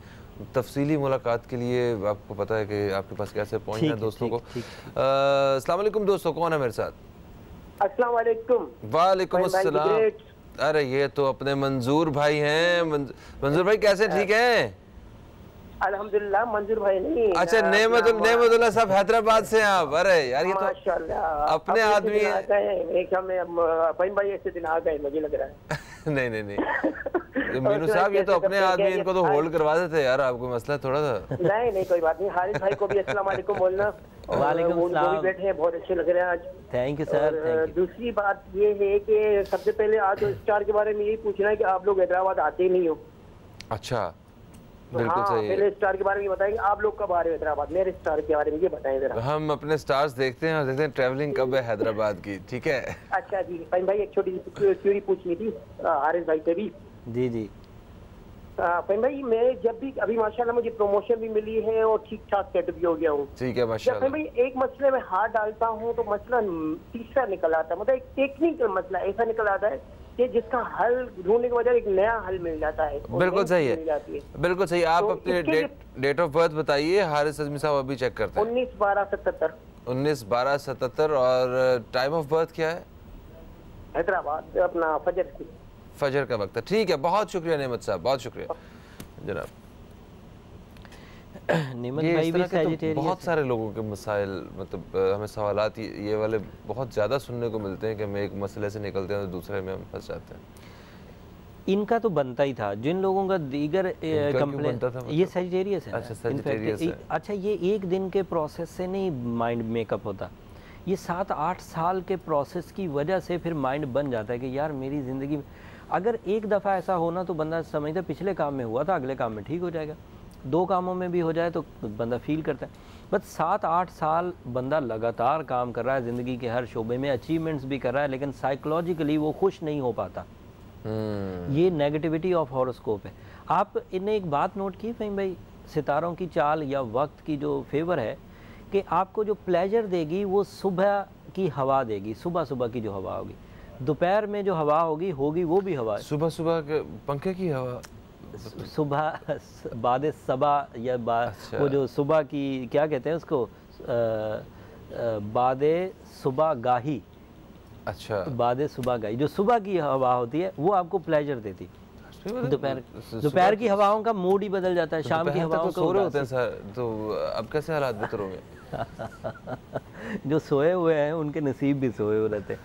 तफसीली मुलाकात के लिए आपको पता है कि आपके पास कैसे पहुँचना है दोस्तों को। अस्सलाम वालेकुम दोस्तों, कौन है मेरे साथ? अस्सलाम वालेकुम। वालेकुम अस्सलाम। अरे ये तो अपने मंजूर भाई हैं। मंजूर भाई कैसे, ठीक हैं? अल्हम्दुलिल्लाह। मंजूर भाई नहीं, अच्छा नेमतुल्लाह साहब हैदराबाद से आप? अरे यार ये तो अपने आदमी है। भाई भाई ऐसे दिन आ गए मुझे लग रहा है। नहीं मीनू साहब ये तो अपने आदमी, इनको तो होल्ड करवा देते यार, आपको मसला थोड़ा था। नहीं कोई बात नहीं। हारिस भाई को भी अस्सलाम वालेकुम बोलना। वालेकुम सलाम। बैठे हैं, बहुत अच्छे लग रहे हैं आज। Thank you sir. दूसरी बात ये है कि सबसे पहले आज स्टार के बारे में यही पूछना है कि आप लोग हैदराबाद आते ही नहीं हो। अच्छा बिल्कुल सही। पहले स्टार के बारे में बताएंगे, आप लोग कब आ रहे हो हैदराबाद? मेरे स्टार के बारे में ये बताएं जरा। हम अपने स्टार्स देखते हैं और देखते हैं ट्रैवलिंग कब है हैदराबाद की, ठीक है? अच्छा जी भाई, एक छोटी सी क्यूरी पूछनी थी हारिस भाई से भी। जी फहीम भाई, मैं जब भी अभी माशाल्लाह मुझे प्रमोशन भी मिली है और ठीक ठाक सेट भी हो गया हूँ, ठीक है माशाल्लाह। भाई एक मसले में हाथ डालता हूँ तो मसला तीसरा निकल आता है, मतलब एक टेक्निकल मसला ऐसा निकल आता है कि जिसका हल ढूंढने के बजाय एक नया हल मिल जाता है। बिल्कुल सही है, बिल्कुल सही। आप तो अपने डेट ऑफ बर्थ बताइए हारिस अज़मी साहब, अभी चेक करते हैं। 19/12/77। 19/12/77। और टाइम ऑफ बर्थ क्या है? हैदराबाद, अपना फजर का वक्त है। ठीक है, बहुत शुक्रिया नेमत साहब, बहुत शुक्रिया जनाब। नेमत भाई भी सैजिटेरियस। बहुत सारे लोगों के मसाइल, मतलब हमें सवालात ये वाले बहुत ज़्यादा सुनने को मिलते हैं कि हम एक मसले से निकलते हैं तो दूसरे में हम फंस जाते हैं। इनका तो बनता ही था, जिन लोगों का दीगर कंप्लेंट, ये सैजिटेरियस है। अच्छा सैजिटेरियस है। अच्छा ये एक दिन के प्रोसेस से नहीं माइंड मेकअप होता, ये 7-8 साल के प्रोसेस की वजह से फिर माइंड बन जाता है कि यार मेरी ज़िंदगी में अगर एक दफ़ा ऐसा होना तो बंदा समझता पिछले काम में हुआ था, अगले काम में ठीक हो जाएगा। 2 कामों में भी हो जाए तो बंदा फील करता है। बस 7-8 साल बंदा लगातार काम कर रहा है, ज़िंदगी के हर शोबे में अचीवमेंट्स भी कर रहा है, लेकिन साइकोलॉजिकली वो खुश नहीं हो पाता। ये नेगेटिविटी ऑफ हॉरोस्कोप है। आप इन्हें एक बात नोट की फहीम भाई, सितारों की चाल या वक्त की जो फेवर है कि आपको जो प्लेजर देगी वो सुबह की हवा देगी, सुबह की जो हवा होगी। दोपहर में जो हवा होगी वो भी हवा है। सुबह के पंखे की हवा, सुबह बाद सबा या अच्छा। वो जो सुबह की क्या कहते हैं उसको, बाद सुबह गाही। अच्छा, बाद सुबह गाही, जो सुबह की हवा होती है वो आपको प्लेजर देती। दोपहर की हवाओं का मूड ही बदल जाता है, शाम की हवाओं सो रहे होते हैं सर, तो अब कैसे हालात बेहतर होंगे? जो सोए हुए हैं उनके नसीब भी सोए हुए रहते हैं,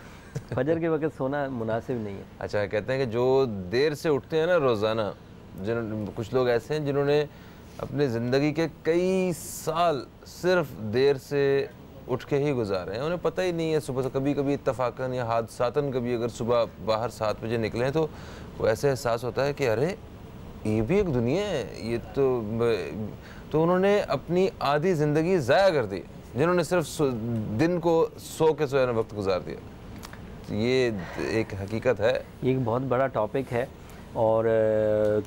फजर के वक्त सोना मुनासिब नहीं है। अच्छा, कहते हैं कि जो देर से उठते हैं ना रोज़ाना, कुछ लोग ऐसे हैं जिन्होंने अपनी ज़िंदगी के कई साल सिर्फ देर से उठ के ही गुजारे हैं, उन्हें पता ही नहीं है सुबह से। कभी कभी इत्तफाकन या हादसातन कभी अगर सुबह बाहर 7 बजे निकले तो वो ऐसे एहसास होता है कि अरे ये भी एक दुनिया है, ये तो उन्होंने अपनी आधी ज़िंदगी ज़ाया कर दी जिन्होंने सिर्फ दिन को सो के सोया वक्त गुजार दिया। ये एक हकीकत है, ये एक बहुत बड़ा टॉपिक है और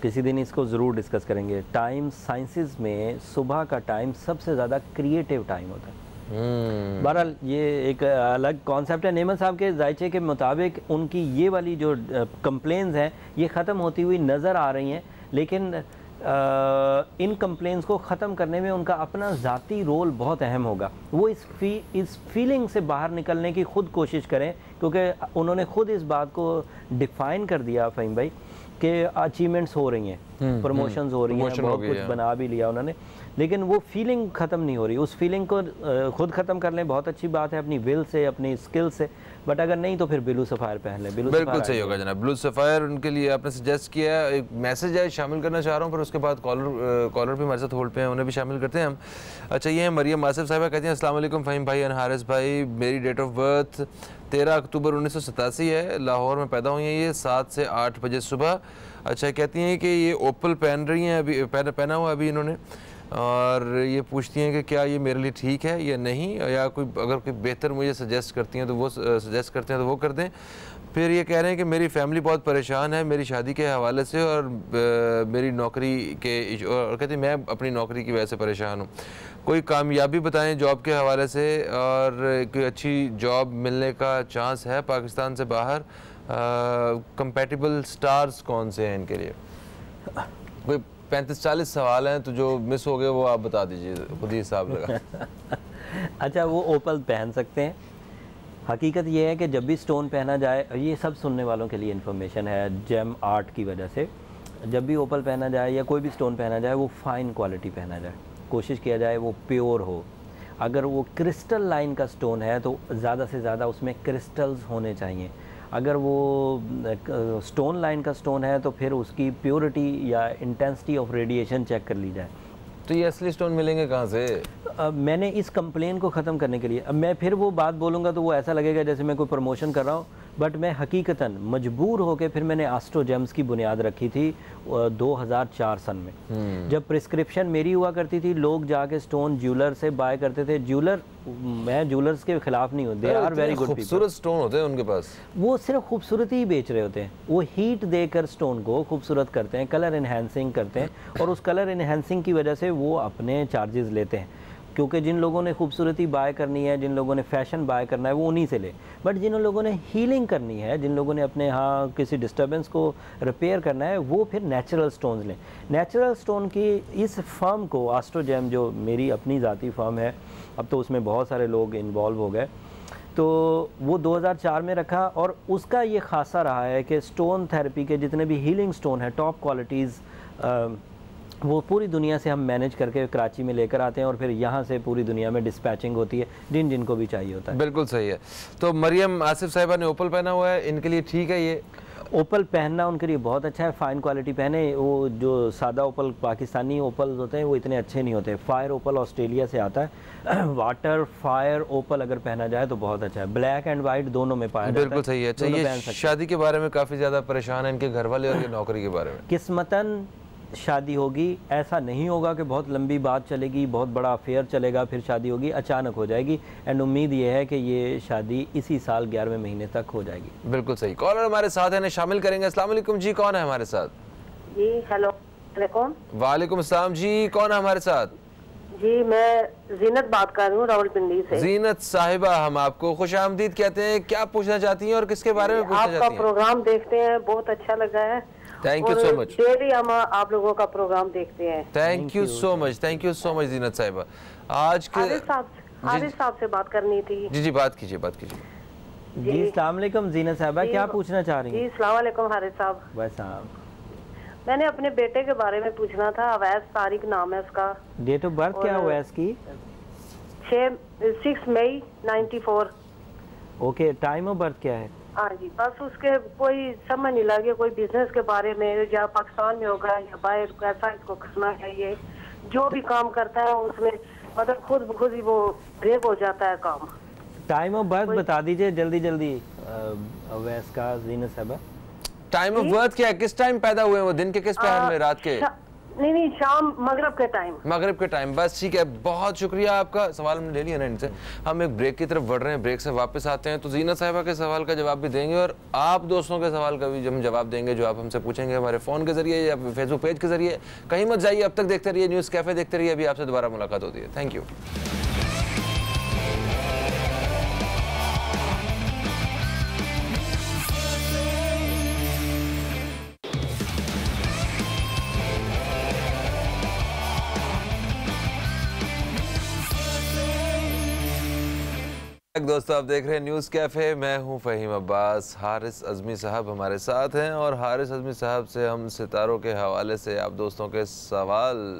किसी दिन इसको ज़रूर डिस्कस करेंगे। टाइम साइंसेस में सुबह का टाइम सबसे ज़्यादा क्रिएटिव टाइम होता है। बहरहाल ये एक अलग कॉन्सेप्ट है। नेमत साहब के जायचे के मुताबिक उनकी ये वाली जो कंप्लेंट्स हैं ये ख़त्म होती हुई नज़र आ रही हैं, लेकिन इन कंप्लेंट्स को ख़त्म करने में उनका अपना ज़ाती रोल बहुत अहम होगा। वो इस फीलिंग से बाहर निकलने की ख़ुद कोशिश करें, क्योंकि उन्होंने ख़ुद इस बात को डिफ़ाइन कर दिया फ़हीम भाई कि अचीवमेंट्स हो रही हैं, प्रमोशंस हो रही हैं, बहुत कुछ बना भी लिया उन्होंने, लेकिन वो फीलिंग ख़त्म नहीं हो रही। उस फीलिंग को खुद ख़त्म कर लें, बहुत अच्छी बात है, अपनी विल से, अपनी स्किल से, बट अगर नहीं तो फिर ब्लू सफ़ायर पहन लें। बिल्कुल सही होगा जनाब। ब्लू सफ़ायर उनके लिए आपने सजेस्ट किया है। एक मैसेज है, शामिल करना चाह रहा हूँ, पर उसके बाद कॉलर भी हमारे साथ होल्ड पे हैं, उन्हें भी शामिल करते हैं हम। अच्छा, ये है मरियम आसिफ साहिबा, कहती हैं अस्सलाम वालेकुम फ़हीम भाई एंड हारिस भाई, मेरी डेट ऑफ बर्थ 13 अक्टूबर 1987 है, लाहौर में पैदा हुई हैं ये, 7 से 8 बजे सुबह। अच्छा, कहती हैं कि ये ओपल पहन रही हैं, अभी पहना हुआ अभी इन्होंने, और ये पूछती हैं कि क्या ये मेरे लिए ठीक है या नहीं, या कोई अगर कोई बेहतर मुझे सजेस्ट करती हैं तो वो सजेस्ट करते हैं तो वो कर दें। फिर ये कह रहे हैं कि मेरी फैमिली बहुत परेशान है मेरी शादी के हवाले से, और मेरी नौकरी के, और कहती मैं अपनी नौकरी की वजह से परेशान हूँ, कोई कामयाबी बताएं जॉब के हवाले से, और कोई अच्छी जॉब मिलने का चांस है पाकिस्तान से बाहर, कंपैटिबल स्टार्स कौन से हैं इनके लिए। कोई 35-40 सवाल हैं, तो जो मिस हो गए वो आप बता दीजिए, खुद ही हिसाब लगा। अच्छा, वो ओपल पहन सकते हैं। हकीकत ये है कि जब भी स्टोन पहना जाए, ये सब सुनने वालों के लिए इन्फॉर्मेशन है जेम आर्ट की वजह से, जब भी ओपल पहना जाए या कोई भी स्टोन पहना जाए, वो फाइन क्वालिटी पहना जाए, कोशिश किया जाए वो प्योर हो। अगर वो क्रिस्टल लाइन का स्टोन है तो ज़्यादा से ज़्यादा उसमें क्रिस्टल्स होने चाहिए। अगर वो स्टोन लाइन का स्टोन है तो फिर उसकी प्योरिटी या इंटेंसिटी ऑफ रेडिएशन चेक कर ली जाए। तो ये असली स्टोन मिलेंगे कहाँ से? मैंने इस कंप्लेन को ख़त्म करने के लिए, अब मैं फिर वो बात बोलूँगा तो वो ऐसा लगेगा जैसे मैं कोई प्रमोशन कर रहा हूँ, बट मैं हकीकतन मजबूर होकर फिर मैंने एस्ट्रो जेम्स की बुनियाद रखी थी 2004 सन में। जब प्रिस्क्रिप्शन मेरी हुआ करती थी, लोग जाके स्टोन ज्वेलर से बाय करते थे। ज्वेलर, मैं ज्वेलर्स के खिलाफ नहीं हूँ, they are very good people. खूबसूरत स्टोन होते हैं उनके पास, वो सिर्फ खूबसूरती ही बेच रहे होते हैं। वो हीट देकर स्टोन को खूबसूरत करते हैं, कलर इन्हेंसिंग करते हैं, और उस कलर इन्हेंसिंग की वजह से वो अपने चार्जेस लेते हैं, क्योंकि जिन लोगों ने खूबसूरती बाय करनी है, जिन लोगों ने फैशन बाय करना है, वो उन्हीं से ले। बट जिन लोगों ने हीलिंग करनी है, जिन लोगों ने अपने यहाँ किसी डिस्टर्बेंस को रिपेयर करना है, वो फिर नेचुरल स्टोन्स लें। नेचुरल स्टोन की इस फर्म को, एस्ट्रो जेम जो मेरी अपनी ज़ाती फर्म है, अब तो उसमें बहुत सारे लोग इन्वॉल्व हो गए, तो वो 2004 में रखा, और उसका ये खासा रहा है कि स्टोन थेरेपी के जितने भी हीलिंग स्टोन है, टॉप क्वालिटीज़, वो पूरी दुनिया से हम मैनेज करके कराची में लेकर आते हैं, और फिर यहाँ से पूरी दुनिया में डिस्पैचिंग होती है जिन जिनको भी चाहिए होता है। बिल्कुल सही है। तो मरियम आसिफ साहिबा ने ओपल पहना हुआ है, इनके लिए ठीक है ये? ओपल पहनना उनके लिए बहुत अच्छा है, फ़ाइन क्वालिटी पहने। वो जो सादा ओपल, पाकिस्तानी ओपल होते हैं, वो इतने अच्छे नहीं होते। फायर ओपल ऑस्ट्रेलिया से आता है, वाटर फायर ओपल अगर पहना जाए तो बहुत अच्छा है। ब्लैक एंड वाइट दोनों में पाया जाता है। बिल्कुल सही है। अच्छा, ये शादी के बारे में काफ़ी ज़्यादा परेशान है इनके घर वाले, और ये नौकरी के बारे में। किस्मतन शादी होगी, ऐसा नहीं होगा कि बहुत लंबी बात चलेगी, बहुत बड़ा अफेयर चलेगा, फिर शादी होगी, अचानक हो जाएगी। एंड उम्मीद ये है कि ये शादी इसी साल 11वें महीने तक हो जाएगी। बिल्कुल सही। कॉलर हमारे साथ है, शामिल करेंगे। अस्सलाम वालेकुम जी, कौन है हमारे साथ? जी हेलो, वालेकुम अस्सलाम जी, कौन है हमारे साथ? जी मैं जीनत बात कर रही हूँ रावलपिंडी से। जीनत साहिबा, हम आपको खुशामदीद कहते हैं। क्या पूछना चाहती हैं और किसके बारे में पूछना चाहती हैं? आपका प्रोग्राम देखते हैं, बहुत अच्छा लगा है। Thank you so much. Daily हम आप लोगों का प्रोग्राम देखते हैं। Thank you so much, thank you so much Zeenat साहिबा। आज के आरिफ साहब से बात करनी थी। जी जी, बात कीजिए, बात कीजिए। जी अस्सलाम वालेकुम जीनत साहिबा, क्या पूछना चाह रही हैं? जी अस्सलाम वालेकुम हारिस साहब। बस साहब, मैंने अपने बेटे के बारे में पूछना था। अवैस तारिक नाम है उसका। डेट ऑफ बर्थ क्या हुआ है इसकी? 6 मई 94। ओके, टाइम ऑफ बर्थ क्या है? हाँ जी, बस उसके कोई समझ नहीं लगे, कोई बिजनेस के बारे में, या पाकिस्तान में होगा या बाहर, कैसा इसको करना चाहिए। जो भी काम करता है उसमें मतलब खुद ही वो ब्रेक हो जाता है काम। टाइम ऑफ बर्थ बता दीजिए जल्दी जल्दी अवैस का, जीनत साहिबा। टाइम ऑफ बर्थ क्या है? किस टाइम पैदा हुए वो? दिन के किस पहर में? रात के? नहीं, शाम मगरिब के टाइम। मगरिब के टाइम, बस ठीक है। बहुत शुक्रिया, आपका सवाल हमने ले लिया ना इनसे। हम एक ब्रेक की तरफ बढ़ रहे हैं, ब्रेक से वापस आते हैं तो जीनत साहिबा के सवाल का जवाब भी देंगे, और आप दोस्तों के सवाल का भी हम जवाब देंगे जो आप हमसे पूछेंगे हमारे फ़ोन के जरिए या फेसबुक पेज के जरिए। कहीं मत जाइए, अब तक देखते रहिए न्यूज़ कैफ़े, देखते रहिए। अभी आपसे दोबारा मुलाकात होती है। Thank you. दोस्तों, आप देख रहे हैं न्यूज़ कैफ़े। मैं हूं फ़हीम अब्बास। हारिस अज़मी साहब हमारे साथ हैं और हारिस अज़मी साहब से हम सितारों के हवाले से आप दोस्तों के सवालों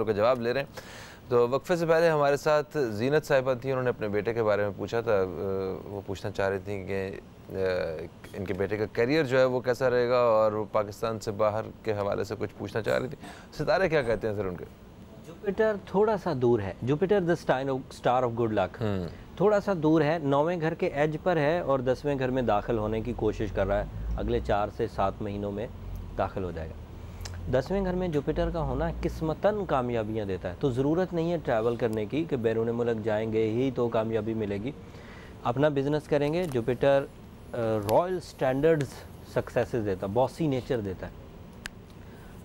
के जवाब ले रहे हैं। तो वक्फे से पहले हमारे साथ जीनत साहिबा थी, उन्होंने अपने बेटे के बारे में पूछा था। वो पूछना चाह रही थी कि इनके बेटे का करियर जो है वो कैसा रहेगा, और वो पाकिस्तान से बाहर के हवाले से कुछ पूछना चाह रही थी। सितारे क्या कहते हैं सर उनके? जुपिटर थोड़ा सा दूर है। Jupiter the star of good luck थोड़ा सा दूर है, 9वें घर के एज पर है और 10वें घर में दाखिल होने की कोशिश कर रहा है। अगले 4 से 7 महीनों में दाखिल हो जाएगा। 10वें घर में जुपिटर का होना किस्मतन कामयाबियाँ देता है, तो ज़रूरत नहीं है ट्रैवल करने की कि बैरून मुल्क जाएंगे ही तो कामयाबी मिलेगी। अपना बिजनेस करेंगे। जुपिटर रॉयल स्टैंडर्ड्स सक्सेसेस देता, बॉसी नेचर देता है,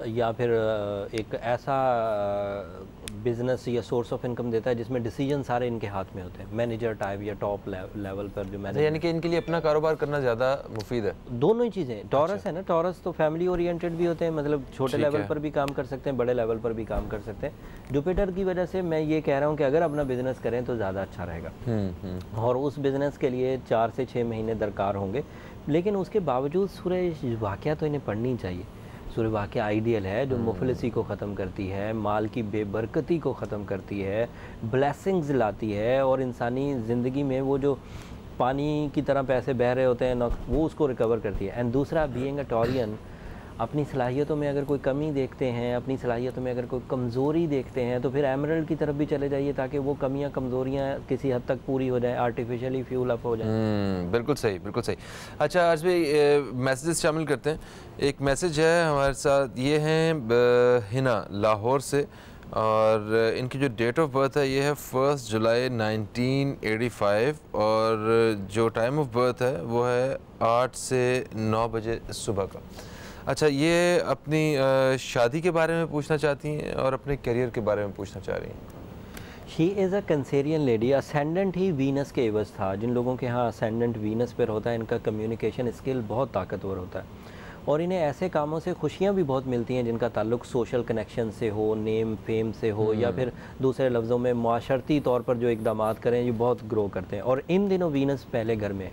या फिर एक ऐसा बिजनेस या सोर्स ऑफ इनकम देता है जिसमें डिसीजन सारे इनके हाथ में होते हैं, मैनेजर टाइप या टॉप लेवल पर जो मैनेजर। यानी कि इनके लिए अपना कारोबार करना ज़्यादा मुफीद है। दोनों ही चीज़ें। टॉरस है ना, टॉरस तो फैमिली ओरिएंटेड भी होते हैं, मतलब छोटे लेवल पर भी काम कर सकते हैं, बड़े लेवल पर भी काम कर सकते हैं। जुपिटर की वजह से मैं ये कह रहा हूँ कि अगर अपना बिजनेस करें तो ज़्यादा अच्छा रहेगा। और उस बिज़नेस के लिए 4 से 6 महीने दरकार होंगे, लेकिन उसके बावजूद सूरह वाक़या तो इन्हें पढ़नी चाहिए। सूरह वाक़या आइडियल है, जो मुफलिसी को ख़त्म करती है, माल की बेबरकती को ख़त्म करती है, ब्लेसिंग्स लाती है, और इंसानी ज़िंदगी में वो जो पानी की तरह पैसे बह रहे होते हैं ना, वो उसको रिकवर करती है। एंड दूसरा, बीइंग अ टॉरियन, अपनी सलाहियतों में अगर कोई कमी देखते हैं, अपनी सलाहियतों में अगर कोई कमज़ोरी देखते हैं, तो फिर एमरल्ड की तरफ भी चले जाइए ताकि वो कमियां कमज़ोरियां किसी हद तक पूरी हो जाए, आर्टिफिशियली फ्यूल अप हो जाए। बिल्कुल सही, बिल्कुल सही। अच्छा, आज भी मैसेजेस शामिल करते हैं। एक मैसेज है हमारे साथ, ये हैं हिना लाहौर से, और इनकी जो डेट ऑफ बर्थ है ये है 1 जुलाई 1985, और जो टाइम ऑफ बर्थ है वो है 8 से 9 बजे सुबह का। अच्छा, ये अपनी शादी के बारे में पूछना चाहती हैं और अपने करियर के बारे में पूछना चाह रही हैं। She is a Cancerian lady. Ascendant he Venus के एवज था। जिन लोगों के यहाँ असेंडेंट वीनस पर होता है, इनका कम्युनिकेशन स्किल बहुत ताकतवर होता है, और इन्हें ऐसे कामों से खुशियाँ भी बहुत मिलती हैं जिनका ताल्लुक सोशल कनेक्शन से हो, नेम फेम से हो, या फिर दूसरे लफ्ज़ों में माशरती तौर पर जो इक़दामात करें, ये बहुत ग्रो करते हैं। और इन दिनों वीनस पहले घर में,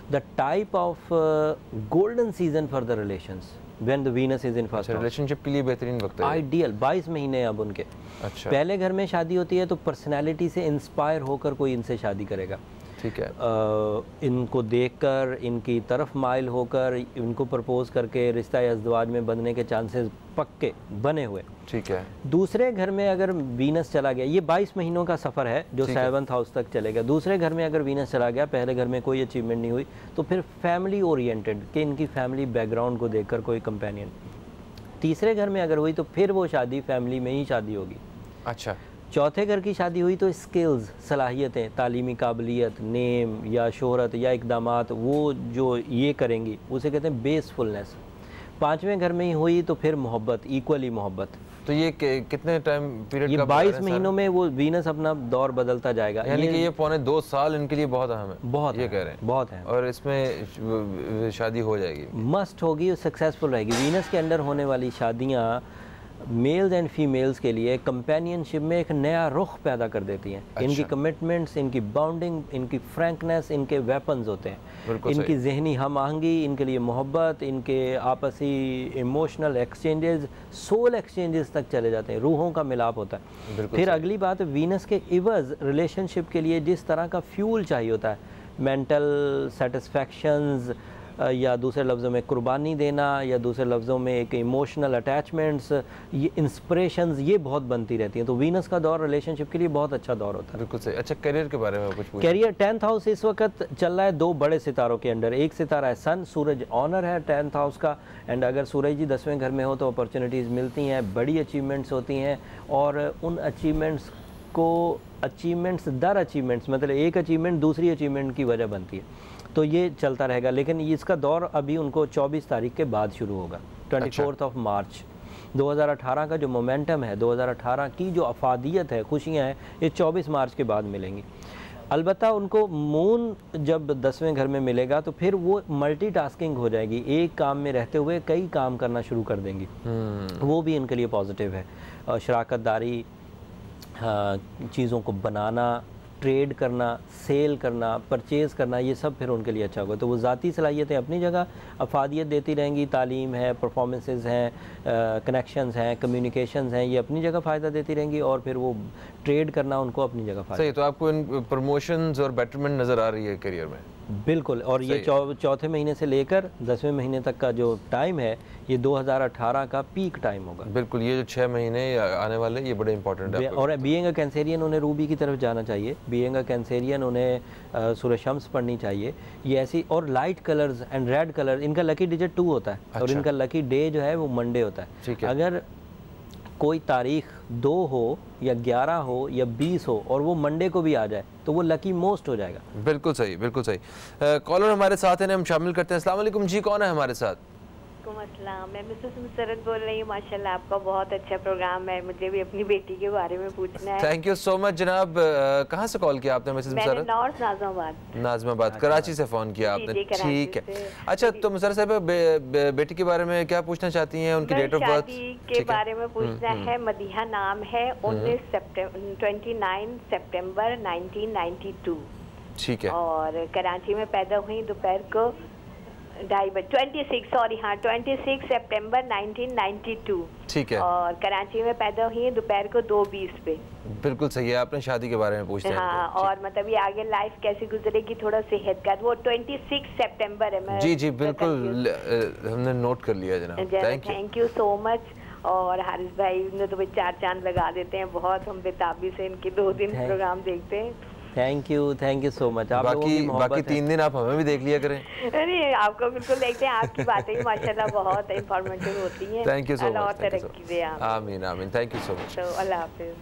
the type of golden season for the relations when the Venus is in first house. Relationship के लिए बेहतरीन वक्त है। आइडियल 22 महीने अब उनके। अच्छा। पहले घर में शादी होती है तो पर्सनैलिटी से इंस्पायर होकर कोई इनसे शादी करेगा। ठीक है। इनको देखकर, इनकी तरफ माइल होकर, इनको प्रपोज करके रिश्ता या अज़दवाज में बंधने के चांसेस पक्के बने हुए। ठीक है। दूसरे घर में अगर वीनस चला गया, ये 22 महीनों का सफ़र है जो 7th हाउस तक चलेगा। दूसरे घर में अगर वीनस चला गया, पहले घर में कोई अचीवमेंट नहीं हुई, तो फिर फैमिली ओरिएंटेड कि इनकी फैमिली बैकग्राउंड को देखकर कोई कंपेनियन। तीसरे घर में अगर हुई तो फिर वो शादी फैमिली में ही शादी होगी। अच्छा। चौथे घर की शादी हुई तो स्किल्स, सलाहियतें, तालीमी काबिलियत, नेम या शोहरत या इक़दामात, वो जो ये करेंगी उसे कहते हैं बेसफुलनेस। 5वें घर में ही हुई तो फिर मोहब्बत, इक्वली मोहब्बत। तो ये कितने टाइम पीरियड ये 22 महीनों में वो वीनस अपना दौर बदलता जाएगा। यानी कि ये 2.25 साल इनके लिए बहुत अहम है। बहुत ये कह रहे हैं बहुत है, और इसमें शादी हो जाएगी, मस्ट होगी, सक्सेसफुल रहेगी। वीनस के अंडर होने वाली शादियाँ मेल्स एंड फीमेल्स के लिए कंपेनियनशिप में एक नया रुख पैदा कर देती हैं। अच्छा। इनकी कमिटमेंट्स, इनकी बाउंडिंग, इनकी फ्रैंकनेस इनके वेपन्स होते हैं। इनकी जहनी हम आहंगी, इनके लिए मोहब्बत, इनके आपसी इमोशनल एक्सचेंजेस, सोल एक्सचेंजेस तक चले जाते हैं, रूहों का मिलाप होता है। फिर अगली बात, वीनस के इवज रिलेशनशिप के लिए जिस तरह का फ्यूल चाहिए होता है, मेंटल सेटिस्फैक्शंस, या दूसरे लफ्ज़ों में कुर्बानी देना, या दूसरे लफ्ज़ों में एक इमोशनल अटैचमेंट्स, ये इंस्पिरेशंस, ये बहुत बनती रहती हैं। तो वीनस का दौर रिलेशनशिप के लिए बहुत अच्छा दौर होता है। बिल्कुल सही। अच्छा, करियर के बारे में कुछ पूछिए। करियर 10th हाउस इस वक्त चल रहा है 2 बड़े सितारों के अंडर। एक सितारा है सन, सूरज ऑनर है 10th हाउस का, एंड अगर सूरज जी 10वें घर में हो तो अपॉर्चुनिटीज़ मिलती हैं, बड़ी अचीवमेंट्स होती हैं, और उन अचीवमेंट्स को दर अचीवमेंट्स, मतलब एक अचीवमेंट दूसरी अचीवमेंट की वजह बनती है। तो ये चलता रहेगा, लेकिन इसका दौर अभी उनको 24 तारीख के बाद शुरू होगा, 24 ऑफ मार्च। 2018 का जो मोमेंटम है, 2018 की जो अफादियत है, खुशियाँ हैं, ये 24 मार्च के बाद मिलेंगी। अलबत्ता उनको मून जब 10वें घर में मिलेगा तो फिर वो मल्टीटास्किंग हो जाएगी, एक काम में रहते हुए कई काम करना शुरू कर देंगी। वो भी इनके लिए पॉजिटिव है। शराकत दारी, चीज़ों को बनाना, ट्रेड करना, सेल करना, परचेज़ करना, ये सब फिर उनके लिए अच्छा होगा। तो वो ज़ाती सलाहियतें अपनी जगह अफादियत देती रहेंगी, तालीम है, परफॉर्मेंसेस हैं, कनेक्शंस हैं, कम्युनिकेशंस हैं, ये अपनी जगह फ़ायदा देती रहेंगी, और फिर वो ट्रेड करना उनको अपनी जगह फ़ायदा। सही, तो आपको इन प्रमोशंस और बेटरमेंट नज़र आ रही है करियर में? बिल्कुल, और ये चौथे महीने से लेकर 10वें महीने तक का जो टाइम है, ये 2018 का पीक टाइम होगा। बिल्कुल, ये जो 6 महीने आने वाले, ये बड़े इंपॉर्टेंट है। और बीइंग अ कैंसेरियन उन्हें रूबी की तरफ जाना चाहिए, बीइंग अ कैंसेरियन उन्हें सूरज शम्स पढ़नी चाहिए, ये ऐसी। और light colours and red colour, इनका लकी डिजिट 2 होता है। अच्छा। और इनका लकी डे जो है वो मंडे होता है। ठीक है। अगर कोई तारीख 2 हो या 11 हो या 20 हो और वो मंडे को भी आ जाए तो वो लकी मोस्ट हो जाएगा। बिल्कुल सही, बिल्कुल सही। कॉलर हमारे साथ हैं, हम शामिल करते हैं। अस्सलाम वालेकुम जी, कौन है हमारे साथ? अस्सलाम, मैं मिसेस मुसरत बोल रही हूँ। माशाल्लाह आपका बहुत अच्छा प्रोग्राम है। मुझे भी अपनी बेटी के बारे में पूछना है। थैंक यू सो मच जनाब। कहाँ से कॉल किया आपने मिसेस मुसरत? नॉर्थ नाज़िमाबाद। नाज़िमाबाद, कराची से फ़ोन किया आपने, ठीक है। अच्छा, तो मुसरत साहब बेटी के बारे में क्या पूछना चाहती हैं? उनकी डेट ऑफ बर्थ के बारे में पूछना है। मदीहा नाम है, 29 सितंबर 1992। ठीक है। और कराची में पैदा हुई दोपहर को 26 सितंबर 1992। ठीक है। और कराची में पैदा हुई है दोपहर को 2:20 पे। बिल्कुल सही है। आपने शादी के बारे में पूछते हैं? हाँ, और मतलब ये आगे लाइफ कैसे गुजरेगी, थोड़ा सेहत का। वो 26 सितंबर है। जी जी बिल्कुल, हमने नोट कर लिया जनाब। Thank you so much. और हारिस भाई ने तो 4 चांद लगा देते हैं बहुत। हम बेताबी से इनके 2 दिन प्रोग्राम देखते हैं। Thank you so much. आप बाकी 3 दिन आप हमें भी देख लिया करें। अरे आपको बिल्कुल देखते हैं, आपकी बातें भी माशाल्लाह बहुत इंफॉर्मेटिव होती हैं। Thank you so much. तरक्की दे आप। आमीन आमीन, थैंक यू सो मच। तो अल्लाह हाफिज़।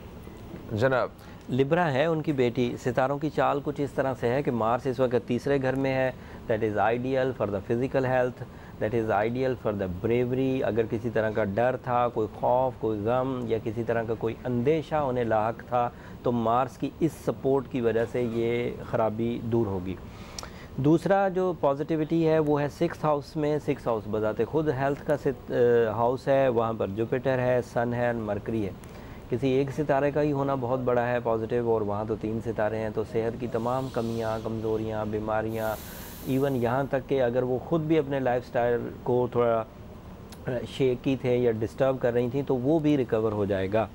जनाब, लिब्रा है उनकी बेटी। सितारों की चाल कुछ इस तरह से है कि मार्स इस वक्त तीसरे घर में है। That is ideal for the physical health, that is ideal for the bravery. अगर किसी तरह का डर था, कोई खौफ, कोई गम या किसी तरह का कोई अंदेशा उन्हें लाहक था, तो मार्स की इस सपोर्ट की वजह से ये ख़राबी दूर होगी। दूसरा जो पॉजिटिविटी है वो है 6th हाउस में। 6th हाउस बजाते खुद हेल्थ का हाउस है। वहाँ पर जुपिटर है, सन है, मरकरी है। किसी एक सितारे का ही होना बहुत बड़ा है पॉजिटिव, और वहाँ तो 3 सितारे हैं। तो सेहत की तमाम कमियाँ, कमज़ोरियाँ, बीमारियाँ, इवन यहाँ तक कि अगर वो ख़ुद भी अपने लाइफस्टाइल को थोड़ा शेकी थे या डिस्टर्ब कर रही थी तो वो भी रिकवर हो जाएगा।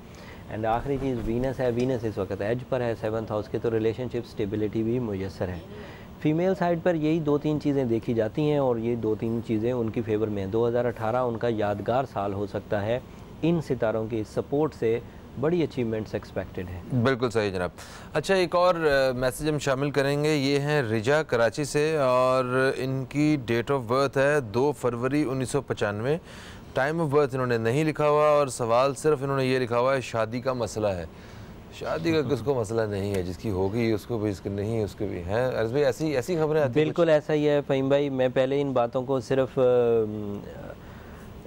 एंड आखिरी चीज़ वीनस है। वीनस इस वक्त एज पर है 7th हाउस के, तो रिलेशनशिप स्टेबिलिटी भी मुयसर है। फ़ीमेल साइड पर यही 2-3 चीज़ें देखी जाती हैं और ये 2-3 चीज़ें उनकी फेवर में हैं। 2018 उनका यादगार साल हो सकता है। इन सितारों की सपोर्ट से बड़ी अचीवमेंट्स एक्सपेक्टेड हैं। बिल्कुल सही जनाब। अच्छा, एक और मैसेज हम शामिल करेंगे। ये हैं रिजा कराची से, और इनकी डेट ऑफ बर्थ है 2 फरवरी 1995। टाइम ऑफ बर्थ इन्होंने नहीं लिखा हुआ, और सवाल सिर्फ इन्होंने ये लिखा हुआ है शादी का मसला है। शादी का किसको मसला नहीं है? जिसकी होगी उसको भी, इसकी नहीं है उसको भी है। अर्ज़ भाई ऐसी खबरें आती हैं? बिल्कुल ऐसा ही है फ़हीम भाई। मैं पहले इन बातों को सिर्फ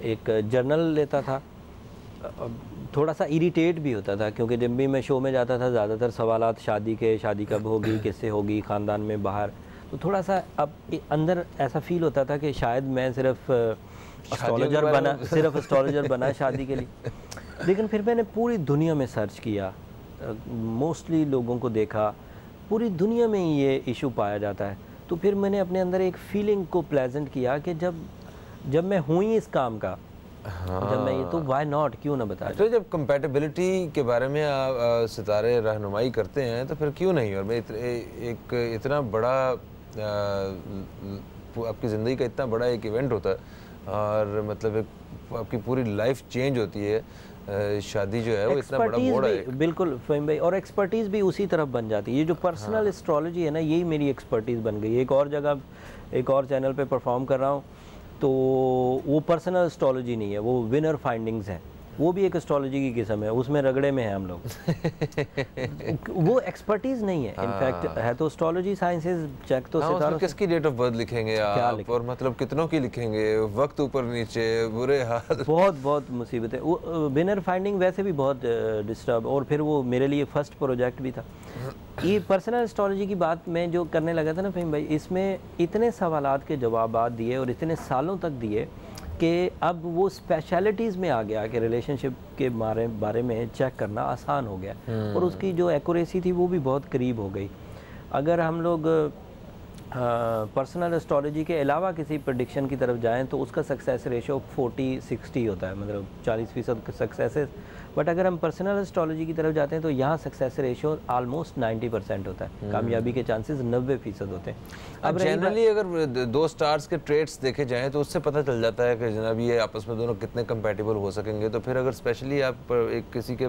एक जर्नल लेता था, थोड़ा सा इरिटेट भी होता था, क्योंकि जब भी मैं शो में जाता था ज़्यादातर सवालात शादी के, शादी कब होगी, किससे होगी, ख़ानदान में, बाहर। तो थोड़ा सा अब अंदर ऐसा फ़ील होता था कि शायद मैं सिर्फ एस्ट्रोलॉजर बना शादी के लिए। लेकिन फिर मैंने पूरी दुनिया में सर्च किया, मोस्टली लोगों को देखा, पूरी दुनिया में ये इशू पाया जाता है। तो फिर मैंने अपने अंदर एक फ़ीलिंग को प्लेजेंट किया कि जब मैं हुई इस काम का, हाँ, जब मैं ये, तो वाई नॉट, क्यों ना बताया। तो जब कंपैटिबिलिटी के बारे में सितारे रहनुमाई करते हैं तो फिर क्यों नहीं। और मैं एक इतना बड़ा आपकी ज़िंदगी का इतना बड़ा एक इवेंट होता है, और मतलब आपकी पूरी लाइफ चेंज होती है। शादी जो है वो इतना बड़ा मोड़ है। बिल्कुल फ़हीम भाई, और एक्सपर्टीज़ भी उसी तरफ बन जाती है। ये जो पर्सनल एस्ट्रोलॉजी है ना, यही मेरी एक्सपर्टीज़ बन गई। एक और जगह, एक और चैनल पे परफॉर्म कर रहा हूँ, तो वो पर्सनल एस्ट्रोलॉजी नहीं है, वो विनर फाइंडिंग्स है। वो भी एक एस्ट्रोलॉजी की किस्म है, उसमें रगड़े में है हम लोग। वो एक्सपर्टीज नहीं है, इनफैक्ट है तो एस्ट्रोलॉजी साइंसेज चेक तो सितारों। किसकी डेट ऑफ बर्थ लिखेंगे आप, और मतलब कितनों की लिखेंगे, वक्त ऊपर नीचे, बुरे हाल, बहुत मुसीबत है। वो विनर फाइंडिंग वैसे भी बहुत डिस्टर्ब, और फिर वो मेरे लिए फर्स्ट प्रोजेक्ट भी था। ये पर्सनल एस्ट्रोलॉजी की बात मैं जो करने लगा था ना फ़हीम भाई, इसमें इतने सवालात के जवाब दिए और इतने सालों तक दिए कि अब वो स्पेशलिटीज़ में आ गया कि रिलेशनशिप के बारे में चेक करना आसान हो गया और उसकी जो एक्यूरेसी थी वो भी बहुत करीब हो गई। अगर हम लोग पर्सनल एस्ट्रोलॉजी के अलावा किसी प्रेडिक्शन की तरफ जाएं तो उसका सक्सेस रेशो 40-60 होता है, मतलब 40% सक्सेस। बट अगर हम पर्सनल एस्ट्रोलॉजी की तरफ जाते हैं तो यहाँ सक्सेस रेशो ऑलमोस्ट 90% होता है, कामयाबी के चांसेस 90% होते हैं। अब जनरली अगर दो स्टार्स के ट्रेट्स देखे जाएं तो उससे पता चल जाता है कि जनाब ये आपस में दोनों कितने कंपैटिबल हो सकेंगे। तो फिर अगर स्पेशली आप एक किसी के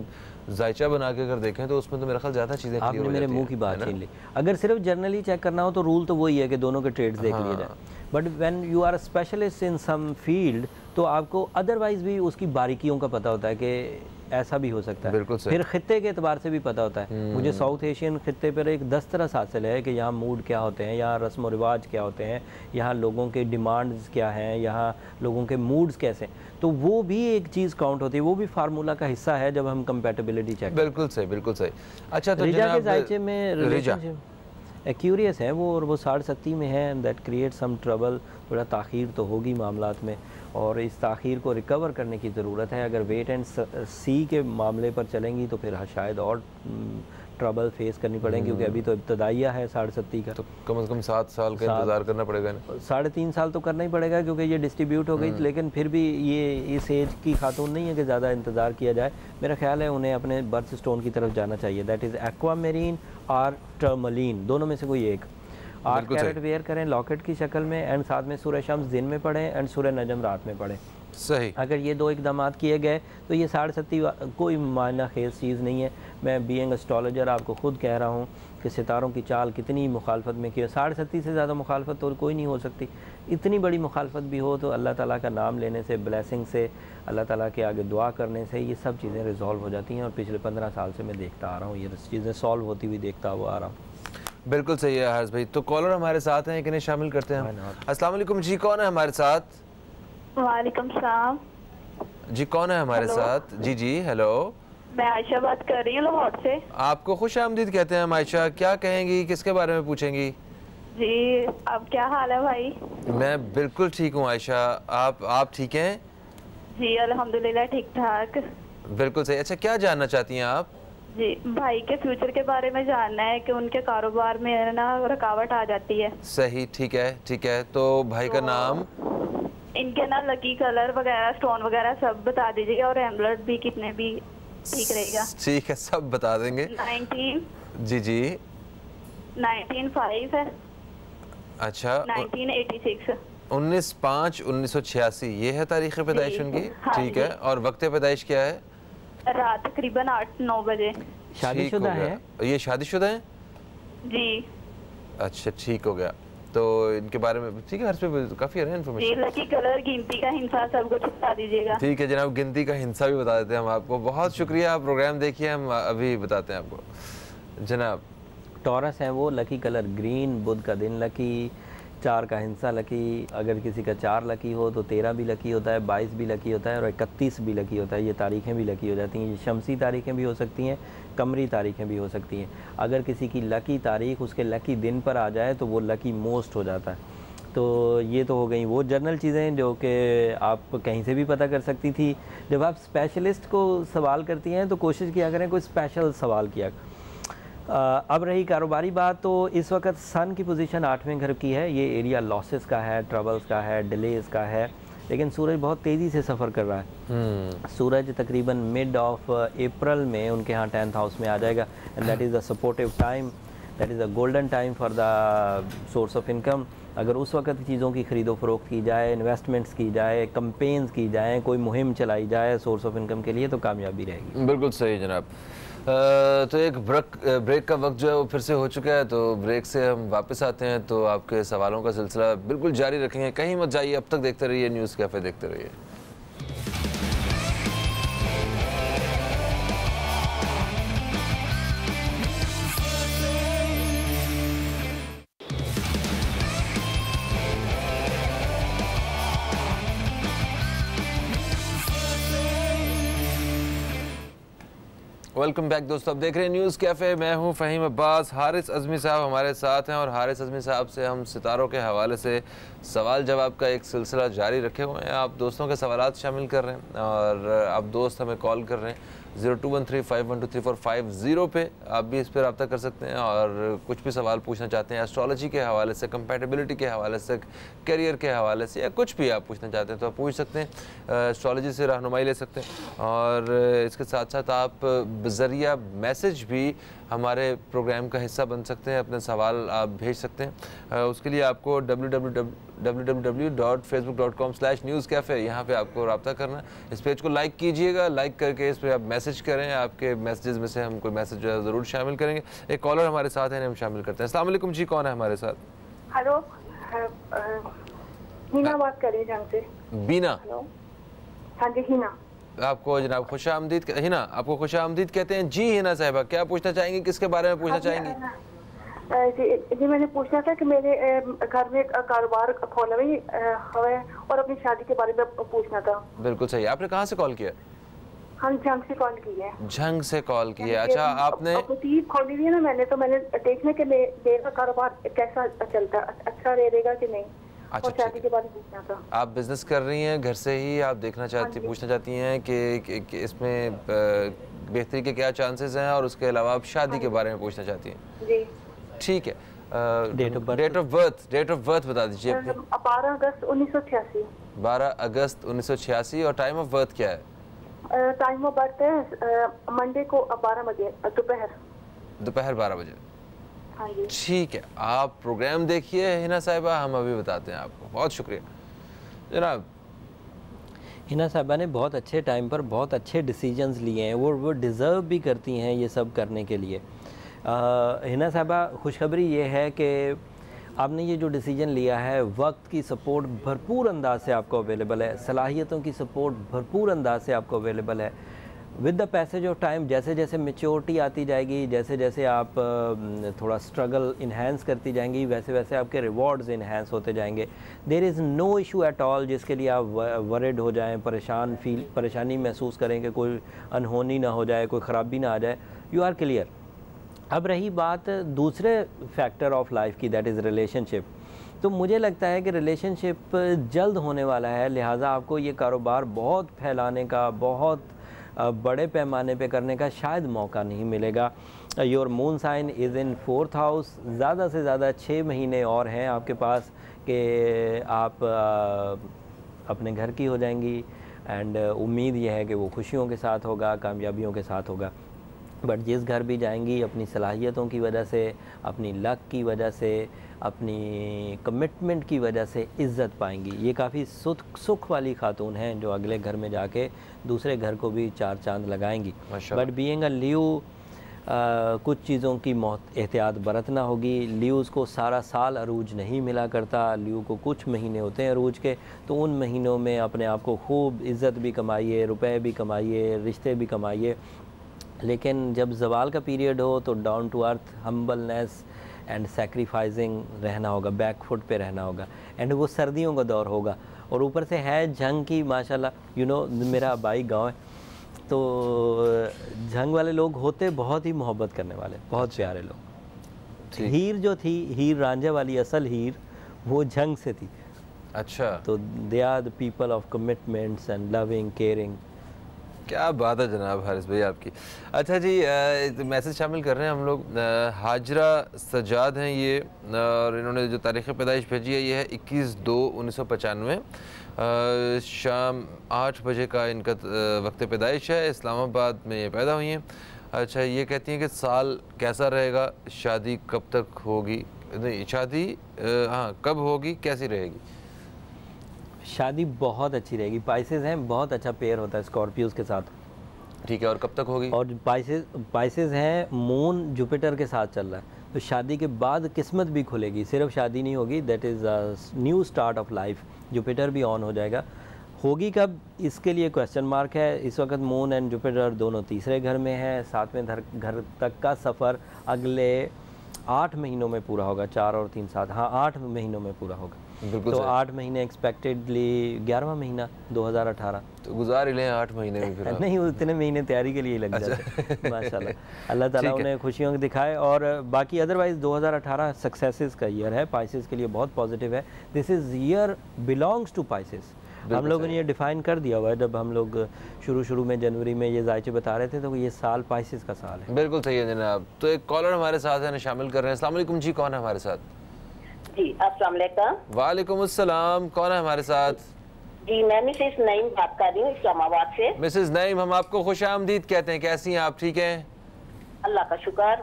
जायचा बना के अगर देखें तो उसमें तो मेरा ख्याल ज़्यादा चीज़ें क्लियर हो जाती हैं। आपने मेरे मुंह की बात छीन ली। अगर सिर्फ जर्नली चेक करना हो तो रूल तो वही है कि दोनों के ट्रेड्स देख लिए जाए। But when you are a specialist in some field तो आपको अदरवाइज भी उसकी बारीकियों का पता होता है कि ऐसा भी हो सकता है। बिल्कुल सही। फिर खित्ते के एतबार से भी पता होता है। मुझे साउथ एशियन खित्ते पर एक दस्तरस हासिल है कि यहाँ मूड क्या होते हैं, यहाँ रस्म व रिवाज क्या होते हैं, यहाँ लोगों के डिमांड्स क्या हैं, यहाँ लोगों के मूड्स कैसे हैं। तो वो भी एक चीज़ काउंट होती है, वो भी फार्मूला का हिस्सा है जब हम कंपेटेबिलिटी चेक। बिल्कुल सही, बिल्कुल सही। अच्छा, तो रिजा के जायचे में रिलेशनशिप एक्यूरियस है वो, और वो 60 में है and that create some trouble. थोड़ा ताख़ीर तो होगी मामलात में और इस ताख़ीर को रिकवर करने की ज़रूरत है। अगर वेट एंड सी के मामले पर चलेंगी तो फिर शायद और ट्रबल फेस करनी पड़ेगी, क्योंकि अभी तो इब्तदाइया है 60 का, तो कम से कम 7 साल का इंतज़ार करना पड़ेगा ना। 3.5 साल तो करना ही पड़ेगा क्योंकि ये डिस्ट्रीब्यूट हो गई। लेकिन फिर भी ये इस एज की खातून नहीं है कि ज़्यादा इंतज़ार किया जाए। मेरा ख्याल है उन्हें अपने बर्थ स्टोन की तरफ जाना चाहिए, दैट इज़ एक्वामेरीन और टर्मलीन, दोनों में से कोई एक। 8 कैरेट वेयर करें लॉकेट की शक्ल में एंड साथ में सूरह शम्स दिन में पढ़ें एंड सूरह नजम रात में पढ़ें। सही। अगर ये 2 इकदाम किए गए तो ये 60 कोई मायना खेज चीज़ नहीं है। मैं बीइंग एस्ट्रोलॉजर आपको खुद कह रहा हूँ कि सितारों की चाल कितनी मुखालफत में की है। 60 से ज़्यादा मुखालफत तो कोई नहीं हो सकती। इतनी बड़ी मुखालफत भी हो तो अल्लाह ताला का नाम लेने से, ब्लेसिंग से, अल्लाह ताला के आगे दुआ करने से ये सब चीज़ें रिजॉल्व हो जाती हैं। और पिछले 15 साल से मैं देखता आ रहा हूँ, ये चीज़ें सॉल्व होती हुई देखता हुआ आ रहा हूँ। बिल्कुल सही है हारिस भाई। तो कॉलर हमारे साथ हैं, किन्हें शामिल करते हैं? अस्सलाम वालेकुम जी, कौन है हमारे साथ? वालेकुम सलाम जी, कौन है हमारे साथ? जी जी, हेलो, मैं आयशा बात कर रही हूँ लाहौर से। आपको खुश आमदीद कहते हैं आयशा। क्या कहेंगी, किसके बारे में पूछेंगी? जी, अब क्या हाल है भाई? मैं बिल्कुल ठीक हूँ आयशा, आप ठीक हैं? जी अल्हम्दुलिल्लाह ठीक ठाक। बिल्कुल सही। अच्छा, क्या जानना चाहती हैं आप? जी, भाई के फ्यूचर के बारे में जानना है कि उनके कारोबार में ना रुकावट आ जाती है। सही, ठीक है, ठीक है। तो भाई का नाम, इनके ना लकी कलर वगैरह, स्टोन वगैरह सब बता दीजिएगा और एम्बलट भी कितने भी ठीक रहेगा। ठीक है, सब बता देंगे। 19 जी जी 1905 है। अच्छा, 1986 19/5/1986 ये है तारीख़ पैदाइश उनकी। हाँ ठीक है, और वक्त पैदाइश क्या है? रात तकरीबन 8-9 बजे। शादीशुदा है? ये शादीशुदा है जी। अच्छा, ठीक हो गया। तो इनके बारे में ठीक है, हर पे काफ़ी है इन्फॉर्मेशन। लकी कलर, गिनती का हिस्सा सब कुछ बता दीजिएगा। ठीक है जनाब, गिनती का हिस्सा भी बता देते हैं हम आपको। बहुत शुक्रिया, आप प्रोग्राम देखिए, हम अभी बताते हैं आपको जनाब। टॉरस है वो, लकी कलर ग्रीन, बुध का दिन लकी, 4 का हिस्सा लकी। अगर किसी का 4 लकी हो तो 13 भी लकी होता है, 22 भी लकी होता है और 31 भी लकी होता है। ये तारीखें भी लकी हो जाती हैं। ये शमसी तारीखें भी हो सकती हैं, कमरी तारीखें भी हो सकती हैं। अगर किसी की लकी तारीख उसके लकी दिन पर आ जाए तो वो लकी मोस्ट हो जाता है। तो ये तो हो गई वो जनरल चीज़ें जो कि आप कहीं से भी पता कर सकती थी। जब आप स्पेशलिस्ट को सवाल करती हैं तो कोशिश किया करें कोई स्पेशल सवाल किया। अब रही कारोबारी बात, तो इस वक्त सन की पोजीशन 8वें घर की है। ये एरिया लॉसेस का है, ट्रबल्स का है, डिलेज़ का है, लेकिन सूरज बहुत तेज़ी से सफ़र कर रहा है। सूरज तकरीबन मिड ऑफ अप्रैल में उनके यहाँ 10th हाउस में आ जाएगा and that is the supportive time, that is the golden time for the source of income. अगर उस वक्त चीज़ों की ख़रीदो फरोख्त की जाए, इन्वेस्टमेंट्स की जाए, कंपेन्स की जाए, कोई मुहिम चलाई जाए सोर्स ऑफ इनकम के लिए, तो कामयाबी रहेगी। बिल्कुल सही जनाब। तो एक ब्रेक का वक्त जो है वो फिर से हो चुका है, तो ब्रेक से हम वापस आते हैं। तो आपके सवालों का सिलसिला बिल्कुल जारी रखेंगे, कहीं मत जाइए, अब तक देखते रहिए न्यूज़ कैफ़े, देखते रहिए। वेलकम बैक दोस्तों, आप देख रहे हैं न्यूज़ कैफ़े। मैं हूं फ़हीम अब्बास। हारिस अज़मी साहब हमारे साथ हैं और हारिस अज़मी साहब से हम सितारों के हवाले से सवाल जवाब का एक सिलसिला जारी रखे हुए हैं। आप दोस्तों के सवालात शामिल कर रहे हैं और आप दोस्त हमें कॉल कर रहे हैं 0213512345 पे। आप भी इस पर रब्ता कर सकते हैं और कुछ भी सवाल पूछना चाहते हैं एस्ट्रोलॉजी के हवाले से, कंपैटिबिलिटी के हवाले से, करियर के हवाले से, या कुछ भी आप पूछना चाहते हैं तो आप पूछ सकते हैं। एस्ट्रोलॉजी से रहनुमाई ले सकते हैं और इसके साथ साथ आप बज़रिया मैसेज भी हमारे प्रोग्राम का हिस्सा बन सकते हैं। अपने सवाल आप भेज सकते हैं। उसके लिए आपको www.facebook.com/newscafe यहाँ पे आपको रब्ता करना। इस पेज को लाइक कीजिएगा, लाइक करके इस पर आप मैसेज करें। आपके मैसेजेस में से हम कोई मैसेज जो है ज़रूर शामिल करेंगे। एक कॉलर हमारे साथ है, हम शामिल करते हैं। अस्सलाम वालेकुम जी, कौन है हमारे साथ? हेलो, हिना बात कर रही हूँ से। बीना? हेलो, हाँ जी हिना। आपको जनाब खुशामदीद। हिना, आपको खुशामदीद कहते हैं जी। हिना साहिबा, क्या पूछना चाहेंगी, किसके बारे में पूछना चाहेंगी? जी मैंने पूछना था कि मेरे घर में कारोबार फॉलोइंग है और अपनी शादी के बारे में पूछना था। बिल्कुल सही। आपने कहाँ से कॉल किया? हम झंग से कॉल की है। झंग से कॉल की है, अच्छा। आपने बुटीक खोली हुई है ना मैंने, तो मैंने देखने के मेरा कारोबार कैसा चलता है, अच्छा रहेगा कि नहीं, अच्छा, और शादी के बारे में पूछना था। आप बिजनेस कर रही हैं घर से ही, आप देखना चाहती, पूछना चाहती हैं कि इसमें बेहतरी के क्या चांसेस हैं और उसके अलावा आप शादी के बारे में पूछना चाहती हैं। जी ठीक है। डेट ऑफ बर्थ बता दीजिए अपनी। 12 अगस्त 1986। 12 अगस्त 1986। और टाइम ऑफ बर्थ क्या है? टाइम ऑफ बर्थ है मंडे को 12 बजे दोपहर 12 बजे। हाँ जी ठीक है, आप प्रोग्राम देखिए हिना साहिबा, हम अभी बताते हैं आपको। बहुत शुक्रिया जनाब। हिना साहिबा ने बहुत अच्छे टाइम पर बहुत अच्छे डिसीजंस लिए हैं, वो डिज़र्व भी करती हैं ये सब करने के लिए। हिना साहिबा, खुशखबरी ये है कि आपने ये जो डिसीजन लिया है, वक्त की सपोर्ट भरपूर अंदाज से आपको अवेलेबल है, सलाहियतों की सपोर्ट भरपूर अंदाज से आपको अवेलेबल है। With the passage of time, जैसे जैसे मेच्योरिटी आती जाएगी, जैसे जैसे आप थोड़ा स्ट्रगल इन्हेंस करती जाएंगी, वैसे वैसे आपके रिवॉर्ड्स इन्हेंस होते जाएंगे। There is no issue at all जिसके लिए आप वरिड हो जाएं, परेशानी महसूस करें कि कोई अनहोनी ना हो जाए, कोई ख़राबी ना आ जाए। You are clear. अब रही बात दूसरे फैक्टर ऑफ लाइफ की, दैट इज़ रिलेशनशिप। तो मुझे लगता है कि रिलेशनशिप जल्द होने वाला है, लिहाजा आपको ये कारोबार बहुत फैलाने का, बहुत बड़े पैमाने पे करने का शायद मौका नहीं मिलेगा। Your moon sign is in 4th house. ज़्यादा से ज़्यादा 6 महीने और हैं आपके पास कि आप अपने घर की हो जाएंगी। एंड उम्मीद यह है कि वो खुशियों के साथ होगा, कामयाबियों के साथ होगा। बट जिस घर भी जाएंगी, अपनी सलाहियतों की वजह से, अपनी लक की वजह से, अपनी कमिटमेंट की वजह से इज़्ज़त पाएंगी। ये काफ़ी सुख वाली खातून हैं जो अगले घर में जाके दूसरे घर को भी 4 चांद लगाएंगी। बट बीइंग अ लियो, कुछ चीज़ों की एहतियात बरतना होगी। लियोज़ को सारा साल अरूज नहीं मिला करता, लियो को कुछ महीने होते हैं अरूज के। तो उन महीनों में अपने आप को खूब इज़्ज़त भी कमाइए, रुपए भी कमाइए, रिश्ते भी कमाइए। लेकिन जब ज़वाल का पीरियड हो तो down to earth, humbleness and sacrificing रहना होगा, बैक फुट पे रहना होगा। एंड वो सर्दियों का दौर होगा और ऊपर से है झंग की माशाल्लाह। मेरा भाई गांव है, तो झंग वाले लोग होते बहुत ही मोहब्बत करने वाले, बहुत प्यारे लोग। हीर जो थी, हीर रांझा वाली असल हीर, वो झंग से थी। अच्छा। तो they are the people of commitments and loving, caring. क्या बात है जनाब हारिस भाई आपकी। अच्छा जी, मैसेज शामिल कर रहे हैं हम लोग। हाजरा सजाद हैं ये, और इन्होंने जो तारीख़ पैदाइश भेजी है ये है 21/2/1995। शाम 8 बजे का इनका वक्त पैदाइश है। इस्लामाबाद में ये पैदा हुई हैं। अच्छा, ये कहती हैं कि साल कैसा रहेगा, शादी कब तक होगी, नहीं शादी हाँ कब होगी, कैसी रहेगी? शादी बहुत अच्छी रहेगी। पाइसेस हैं, बहुत अच्छा पेयर होता है स्कॉर्पियोज के साथ। ठीक है, और कब तक होगी? और पाइसेस हैं, मून जुपिटर के साथ चल रहा है, तो शादी के बाद किस्मत भी खुलेगी, सिर्फ शादी नहीं होगी। That is a new start of life. Jupiter भी ऑन हो जाएगा। होगी कब, इसके लिए क्वेश्चन मार्क है। इस वक्त मून एंड जुपिटर दोनों तीसरे घर में हैं। 7वें घर तक का सफ़र अगले 8 महीनों में पूरा होगा, 4 और 3 7, हाँ 8 महीनों में पूरा होगा। तो 8 महीने एक्सपेक्टेडली 11वां महीना 2018 तो गुजार ही लें 8 महीने में फिर नहीं, उतने महीने तैयारी के लिए लग जाते हैं। माशाल्लाह, अल्लाह ताला उन्हें खुशियों को दिखाए। और बाकी अदरवाइज़ 2018 सक्सेसेस का ईयर है, पाइसेस के लिए बहुत पॉजिटिव है। This is year belongs to Pisces. हम लोगों ने ये डिफ़ाइन कर दिया हुआ है, जब हम लोग शुरू में जनवरी में ये जायचे बता रहे थे तो ये साल पाइसेस का साल है। बिल्कुल सही है जनाब। तो एक कॉलर हमारे साथ है, शामिल कर रहे हैं। अस्सलाम वालेकुम जी, कौन है हमारे साथ? जी अस्सलाम वालेकुम। वालेकुम अस्सलाम, कौन है हमारे साथ? जी मैं मिसेस नईम बात कर रही हूँ इस्लामाबाद से। मिसेस नईम, हम आपको खुशामदीद कहते हैं, कैसी हैं आप? ठीक हैं? अल्लाह का शुक्र,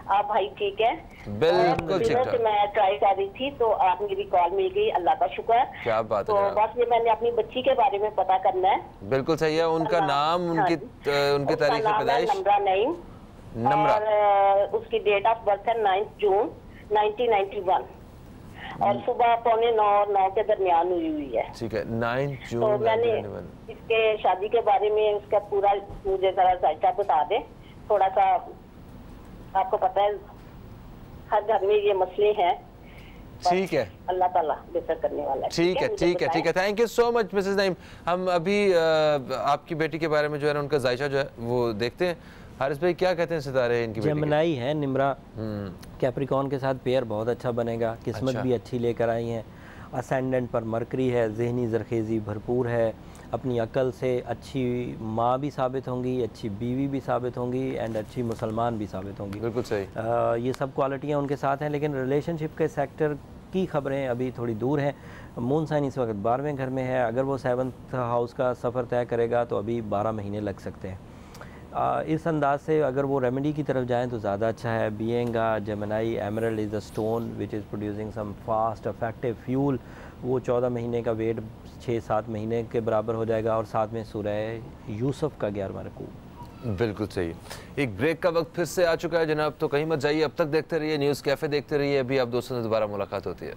आप भाई ठीक है? बिल्कुल ठीक ठाक। मैं ट्राई कर रही थी तो आप मेरी कॉल मिल गई, अल्लाह का शुक्र। क्या बात तो है। बस ये मैंने अपनी बच्ची के बारे में पता करना है। बिल्कुल सही है। उनका नाम, उनकी तारीख पैदाइश? नम्रा नईम। और उसकी डेट ऑफ बर्थ है 9 जून 1991 और सुबह 8:45 के दरमियान हुई है। ठीक है, 9 जून। तो मैंने इसके शादी के बारे में उसका पूरा मुझे जरा जायजा बता दें थोड़ा सा। आपको पता है हर घर में ये मसले हैं। ठीक है, अल्लाह ताला बेहतर करने वाला है। ठीक है, ठीक है, ठीक है। Thank you so much Mrs Naeem. हम अभी आपकी बेटी के बारे में जो है ना, उनका जायजा जो है वो देखते हैं। हारिस भाई क्या कहते हैं सितारे इनकी बेटी? जमनाई है, निम्रा कैप्रिकॉन के साथ पेयर बहुत अच्छा बनेगा, किस्मत भी अच्छी लेकर आई हैं। असेंडेंट पर मरकरी है, जहनी जरखेज़ी भरपूर है, अपनी अकल से अच्छी माँ भी साबित होंगी, अच्छी बीवी भी साबित होंगी एंड अच्छी मुसलमान भी साबित होंगी। बिल्कुल सही। ये सब क्वालिटियाँ उनके साथ हैं, लेकिन रिलेशनशिप के सेक्टर की खबरें अभी थोड़ी दूर हैं। मून साइन इस वक्त 12वें घर में है, अगर वो 7th हाउस का सफ़र तय करेगा तो अभी 12 महीने लग सकते हैं। इस अंदाज से अगर वो रेमेडी की तरफ जाएं तो ज़्यादा अच्छा है। Being Gemini, emerald is a stone which is producing some fast effective fuel. वो 14 महीने का वेट 6-7 महीने के बराबर हो जाएगा और साथ में सूरह यूसुफ का 11वां रुकू। बिल्कुल सही। एक ब्रेक का वक्त फिर से आ चुका है जनाब, तो कहीं मत जाइए, अब तक देखते रहिए न्यूज़ कैफ़े, देखते रहिए। अभी आप दोस्तों से दोबारा मुलाकात होती है।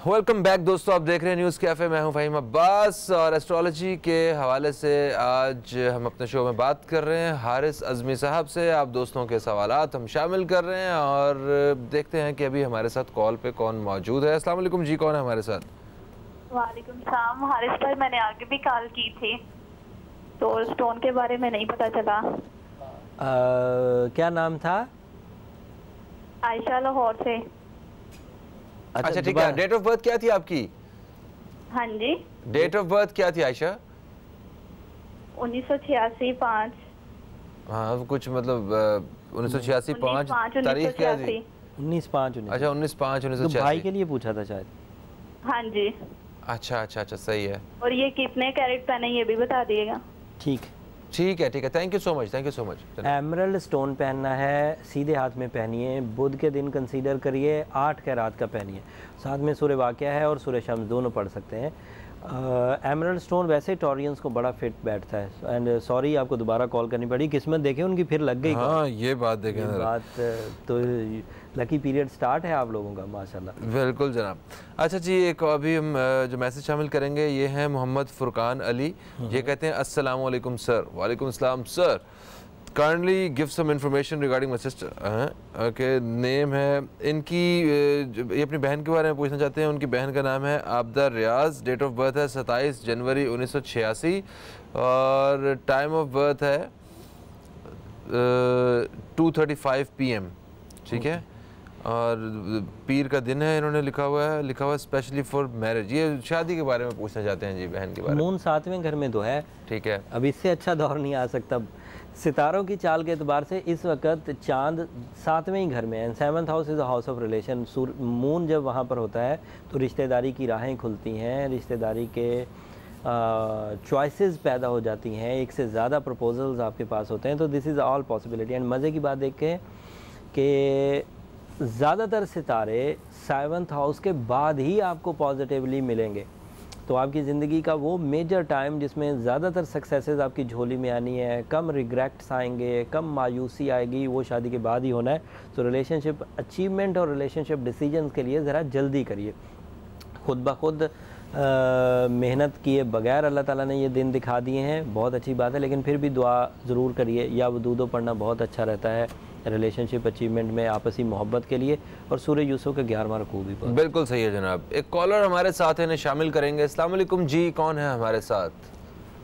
वेलकम बैक दोस्तों, आप देख रहे हैं न्यूज़ कैफ़े। मैं हूं फ़हीम अब्बास और एस्ट्रोलॉजी के हवाले से आज हम अपने शो में बात कर रहे हैं हारिस अज़मी साहब से। आप दोस्तों के सवालात हम शामिल कर रहे हैं और देखते हैं कि अभी हमारे साथ कॉल पे कौन मौजूद है। अस्सलाम वालेकुम जी, कौन है हमारे साथ? वालेकुम सलाम। हारिस भाई, मैंने आगे भी कॉल की थी तो स्टोन के बारे में नहीं पता चला। क्या नाम था? आयशा, लाहौर से। अच्छा ठीक है। डेट ऑफ बर्थ क्या थी आपकी? हाँ जी, डेट ऑफ बर्थ क्या थी आयशा? 1986 5। हाँ कुछ मतलब 1986 5 तारीख क्या थी? 19/5। अच्छा 19/5/1986। तो भाई के लिए पूछा था शायद। हाँ जी। अच्छा अच्छा अच्छा, सही है। और ये कितने कैरेट पहने ये भी बता दिएगा। ठीक ठीक है, ठीक है। Thank you so much, thank you so much. Emerald stone पहनना है, सीधे हाथ में पहनिए, बुध के दिन कंसीडर करिए, 8 कैरात का पहनिए, साथ में सूर्य वाक़या है और सूर्य शम्स दोनों पढ़ सकते हैं। एमरल्ड स्टोन वैसे टॉरियंस को बड़ा फिट बैठता है। एंड सॉरी आपको दोबारा कॉल करनी पड़ी, किस्मत देखें उनकी फिर लग गई। हाँ ये बात देखें, बात तो लकी पीरियड स्टार्ट है आप लोगों का माशाल्लाह। बिल्कुल जनाब। अच्छा जी, एक अभी हम जो मैसेज शामिल करेंगे ये है मोहम्मद फुरकान अली। ये कहते हैं अस्सलाम वालेकुम सर। वालेकुम अस्सलाम sir. Kindly give some information regarding my sister. Okay, name है इनकी, ये अपनी बहन के बारे में पूछना चाहते हैं। उनकी बहन का नाम है आबदा रियाज, डेट ऑफ बर्थ है 27 जनवरी 1986 और टाइम ऑफ बर्थ है 2:35 PM। ठीक है, और पीर का दिन है इन्होंने लिखा हुआ है स्पेशली फॉर मैरिज। ये शादी के बारे में पूछना चाहते हैं जी, बहन के बारे में। मून 7वें घर में तो है। ठीक है, अब इससे अच्छा दौर नहीं आ सकता। सितारों की चाल के एतबार से इस वक्त चांद 7वें ही घर में है। 7th house is a house of relation. Moon जब वहाँ पर होता है तो रिश्तेदारी की राहें खुलती हैं, रिश्तेदारी के चॉइसेस पैदा हो जाती हैं, एक से ज़्यादा प्रपोजल्स आपके पास होते हैं। तो this is all possibility. And मज़े की बात देखें कि ज़्यादातर सितारे 7th हाउस के बाद ही आपको पॉजिटिवली मिलेंगे। तो आपकी ज़िंदगी का वो मेजर टाइम जिसमें ज़्यादातर सक्सेसेस आपकी झोली में आनी है, कम रिग्रेट्स आएंगे, कम मायूसी आएगी, वो शादी के बाद ही होना है। तो रिलेशनशिप अचीवमेंट और रिलेशनशिप डिसीजंस के लिए ज़रा जल्दी करिए। खुद ब खुद मेहनत किए बगैर अल्लाह ताला ने ये दिन दिखा दिए हैं, बहुत अच्छी बात है, लेकिन फिर भी दुआ ज़रूर करिए। या वदूदो पढ़ना बहुत अच्छा रहता है रिलेशनशिप अचीवमेंट में, आपसी मोहब्बत के लिए। और सूरह यूसुफ के 11वां रुकू भी पढ़ें। बिल्कुल सही है जनाब। एक कॉलर हमारे साथ है, इन्हें शामिल करेंगे। अस्सलाम वालेकुम जी, कौन है हमारे साथ?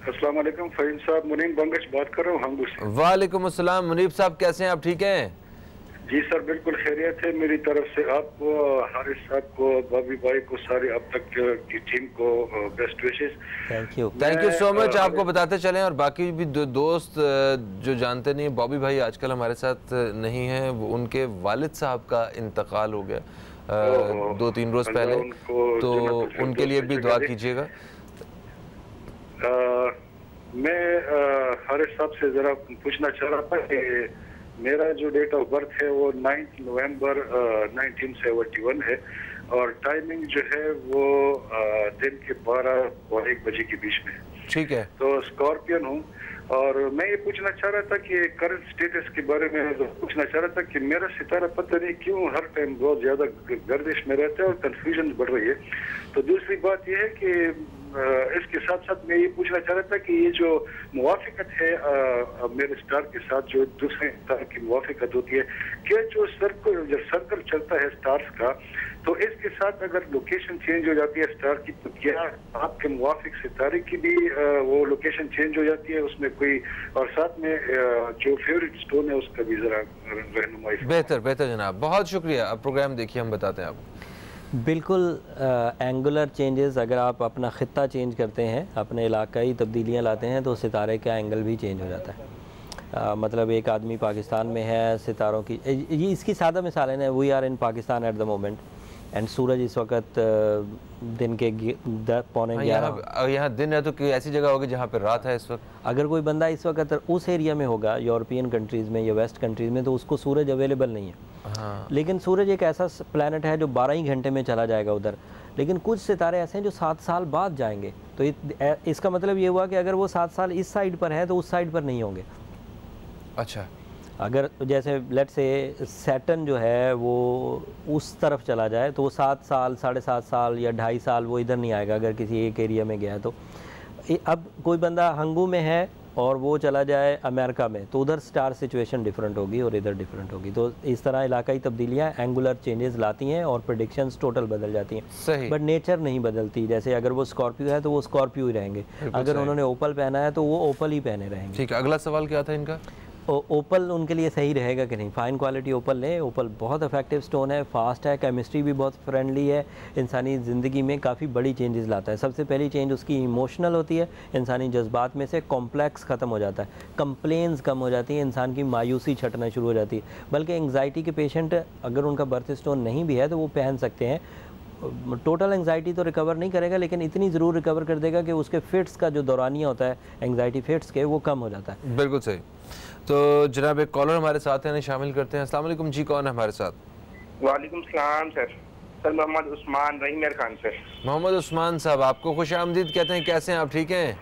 अस्सलाम वालेकुम फ़हीम साहब, मुनीब बंगश बात कर रहा हूँ हंगू से। वालेकुम अस्सलाम। मुनीब साहब कैसे हैं आप, ठीक हैं? जी सर बिल्कुल खैरियत है। मेरी तरफ से आपको, हारिस साहब को, बॉबी भाई को, सारे अब तक की टीम को best wishes. Thank you so much. आपको बताते चलें और बाकी भी दोस्त जो जानते नहीं, बॉबी भाई आजकल हमारे साथ नहीं हैं, उनके वालिद साहब का इंतकाल हो गया 2-3 रोज़ पहले, तो उनके लिए भी दुआ कीजिएगा। मैं हारिस साहब से ज़रा पूछना चाह रहा था कि मेरा जो डेट ऑफ बर्थ है वो 9 नवंबर 1971 है और टाइमिंग जो है वो दिन के 12 और 1 बजे के बीच में। ठीक है। तो स्कॉर्पियन हूँ और मैं ये पूछना चाह रहा था कि करंट स्टेटस के बारे में पूछना चाह रहा था कि मेरा सितारा पता नहीं क्यों हर टाइम बहुत ज़्यादा गर्दिश में रहता है और कंफ्यूजन बढ़ रही है। तो दूसरी बात यह है कि इसके साथ साथ मैं ये पूछना चाह रहा था कि ये जो मुवाफिकत है मेरे स्टार के साथ, जो दूसरे स्टार की मुवाफिकत होती है, क्या जो सर्कल चलता है स्टार्स का, तो इसके साथ अगर लोकेशन चेंज हो जाती है स्टार की, तो क्या आपके मुवाफिक सितारे की भी वो लोकेशन चेंज हो जाती है उसमें कोई, और साथ में जो फेवरेट स्टोन है उसका भी जरा रहनुमाई। बेहतर जनाब, बहुत शुक्रिया। अब प्रोग्राम देखिए, हम बताते हैं आपको। बिल्कुल एंगुलर चेंजेस, अगर आप अपना ख़ित्ता चेंज करते हैं, अपने इलाकाई तब्दीलियाँ लाते हैं, तो सितारे का एंगल भी चेंज हो जाता है। मतलब एक आदमी पाकिस्तान में है, सितारों की ये इसकी सादा मिसाल है ना, we are in Pakistan at the moment and सूरज इस वक्त दिन के 10-11। यहाँ दिन है तो कोई ऐसी जगह होगी जहाँ पे रात है इस वक्त। अगर कोई बंदा इस वक्त उस एरिया में होगा, यूरोपियन कंट्रीज़ में या वेस्ट कंट्रीज़ में, तो उसको सूरज अवेलेबल नहीं है। हाँ। लेकिन सूरज एक ऐसा प्लैनेट है जो 12 ही घंटे में चला जाएगा उधर। लेकिन कुछ सितारे ऐसे हैं जो 7 साल बाद जाएंगे। तो इसका मतलब ये हुआ कि अगर वो 7 साल इस साइड पर है तो उस साइड पर नहीं होंगे। अच्छा। अगर जैसे लेट से सैटर्न जो है वो उस तरफ चला जाए तो वो 7 साल, 7.5 साल या 2.5 साल वो इधर नहीं आएगा अगर किसी एक एरिया में गया है तो। अब कोई बंदा हंगू में है और वो चला जाए अमेरिका में, तो उधर स्टार सिचुएशन डिफरेंट होगी और इधर डिफरेंट होगी। तो इस तरह इलाकाई तब्दीलियाँ एंगुलर चेंजेस लाती हैं और प्रेडिक्शंस टोटल बदल जाती हैं। सही। बट नेचर नहीं बदलती। जैसे अगर वो स्कॉर्पियो है तो वो स्कॉर्पियो ही रहेंगे, अगर उन्होंने ओपल पहना है तो वो ओपल ही पहने रहेंगे। ठीक है, अगला सवाल क्या था इनका? ओपल उनके लिए सही रहेगा कि नहीं? फ़ाइन क्वालिटी ओपल लें। ओपल बहुत इफेक्टिव स्टोन है, फास्ट है, केमिस्ट्री भी बहुत फ्रेंडली है, इंसानी ज़िंदगी में काफ़ी बड़ी चेंजेस लाता है। सबसे पहली चेंज उसकी इमोशनल होती है, इंसानी जज्बात में से कॉम्प्लेक्स ख़त्म हो जाता है, कंप्लेंस कम हो जाती है, इंसान की मायूसी छटना शुरू हो जाती है। बल्कि एंग्जाइटी के पेशेंट अगर उनका बर्थ स्टोन नहीं भी है तो वो पहन सकते हैं। टोटल एंग्जाइटी तो रिकवर नहीं करेगा लेकिन इतनी ज़रूर रिकवर कर देगा कि उसके फिट्स का जो दौरानिया होता है एंग्जाइटी फिट्स के, वो कम हो जाता है। बिल्कुल सही। तो जनाब एक कॉलर हमारे साथ हैं, शामिल करते हैं। अस्सलाम वालेकुम जी, कौन है हमारे साथ? वालेकुम सलाम सर। सर मोहम्मद उस्मान रहीम खान सर। मोहम्मद उस्मान साहब, आपको खुशामदीद कहते हैं। कैसे हैं आप, ठीक हैं?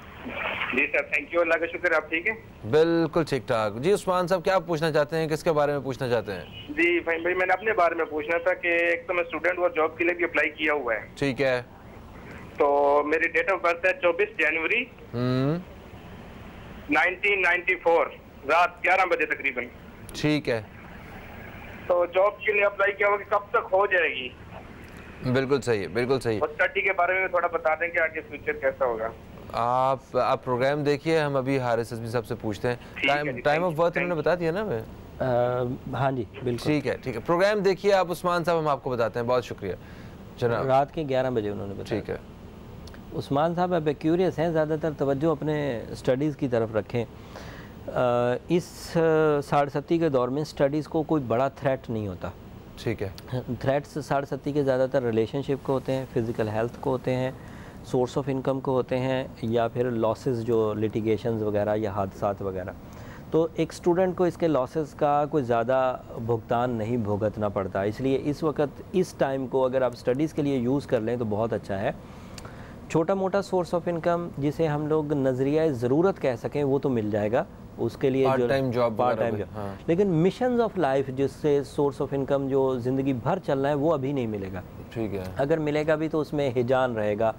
जी सर, थैंक यू, अल्लाह का शुक्र। आप ठीक है? बिल्कुल ठीक ठाक। जी उस्मान साहब, क्या पूछना चाहते हैं, किसके बारे में पूछना चाहते हैं? जी भाई मैंने अपने बारे में पूछना था कि एक तो मैं स्टूडेंट और जॉब के लिए भी अप्लाई किया हुआ है। ठीक है। तो मेरी डेट ऑफ बर्थ है 24 जनवरी 1994 रात 11 बजे तकरीबन। ठीक है। तो जॉब के लिए अप्लाई किया हुआ कि कब तक हो जाएगी? बिल्कुल सही है, बिल्कुल सही है। और स्टडी के बारे में थोड़ा बता दें कि आगे फ्यूचर कैसा होगा। आप प्रोग्राम देखिए, हम अभी हारिस एसबी साहब से पूछते हैं। टाइम ऑफ बर्थ उन्होंने बता दिया ना? मैं हाँ जी बिल्कुल। ठीक है, प्रोग्राम देखिए आप उस्मान साहब, हम आपको बताते हैं। बहुत शुक्रिया जनाब। रात के 11 बजे उन्होंने बताया। ठीक है उस्मान साहब, अब क्यूरियस हैं, ज़्यादातर तवज्जो अपने स्टडीज़ की तरफ रखें। इस 7.5 के दौर में स्टडीज़ को कोई बड़ा थ्रेट नहीं होता। ठीक है। थ्रेट्स 7.5 के ज़्यादातर रिलेशनशिप को होते हैं, फिज़िकल हेल्थ को होते हैं, सोर्स ऑफ इनकम को होते हैं, या फिर लॉसेस जो लिटिगेशंस वगैरह या हादसात वगैरह। तो एक स्टूडेंट को इसके लॉसेस का कोई ज़्यादा भुगतान नहीं भुगतना पड़ता। इसलिए इस वक्त इस टाइम को अगर आप स्टडीज़ के लिए यूज़ कर लें तो बहुत अच्छा है। छोटा मोटा सोर्स ऑफ इनकम जिसे हम लोग नज़रिया ज़रूरत कह सकें वो तो मिल जाएगा, उसके लिए पार्ट टाइम जॉब, हाँ। लेकिन मिशंस ऑफ लाइफ जिससे सोर्स ऑफ इनकम जो ज़िंदगी भर चलना है वो अभी नहीं मिलेगा। ठीक है, अगर मिलेगा भी तो उसमें हिजान रहेगा,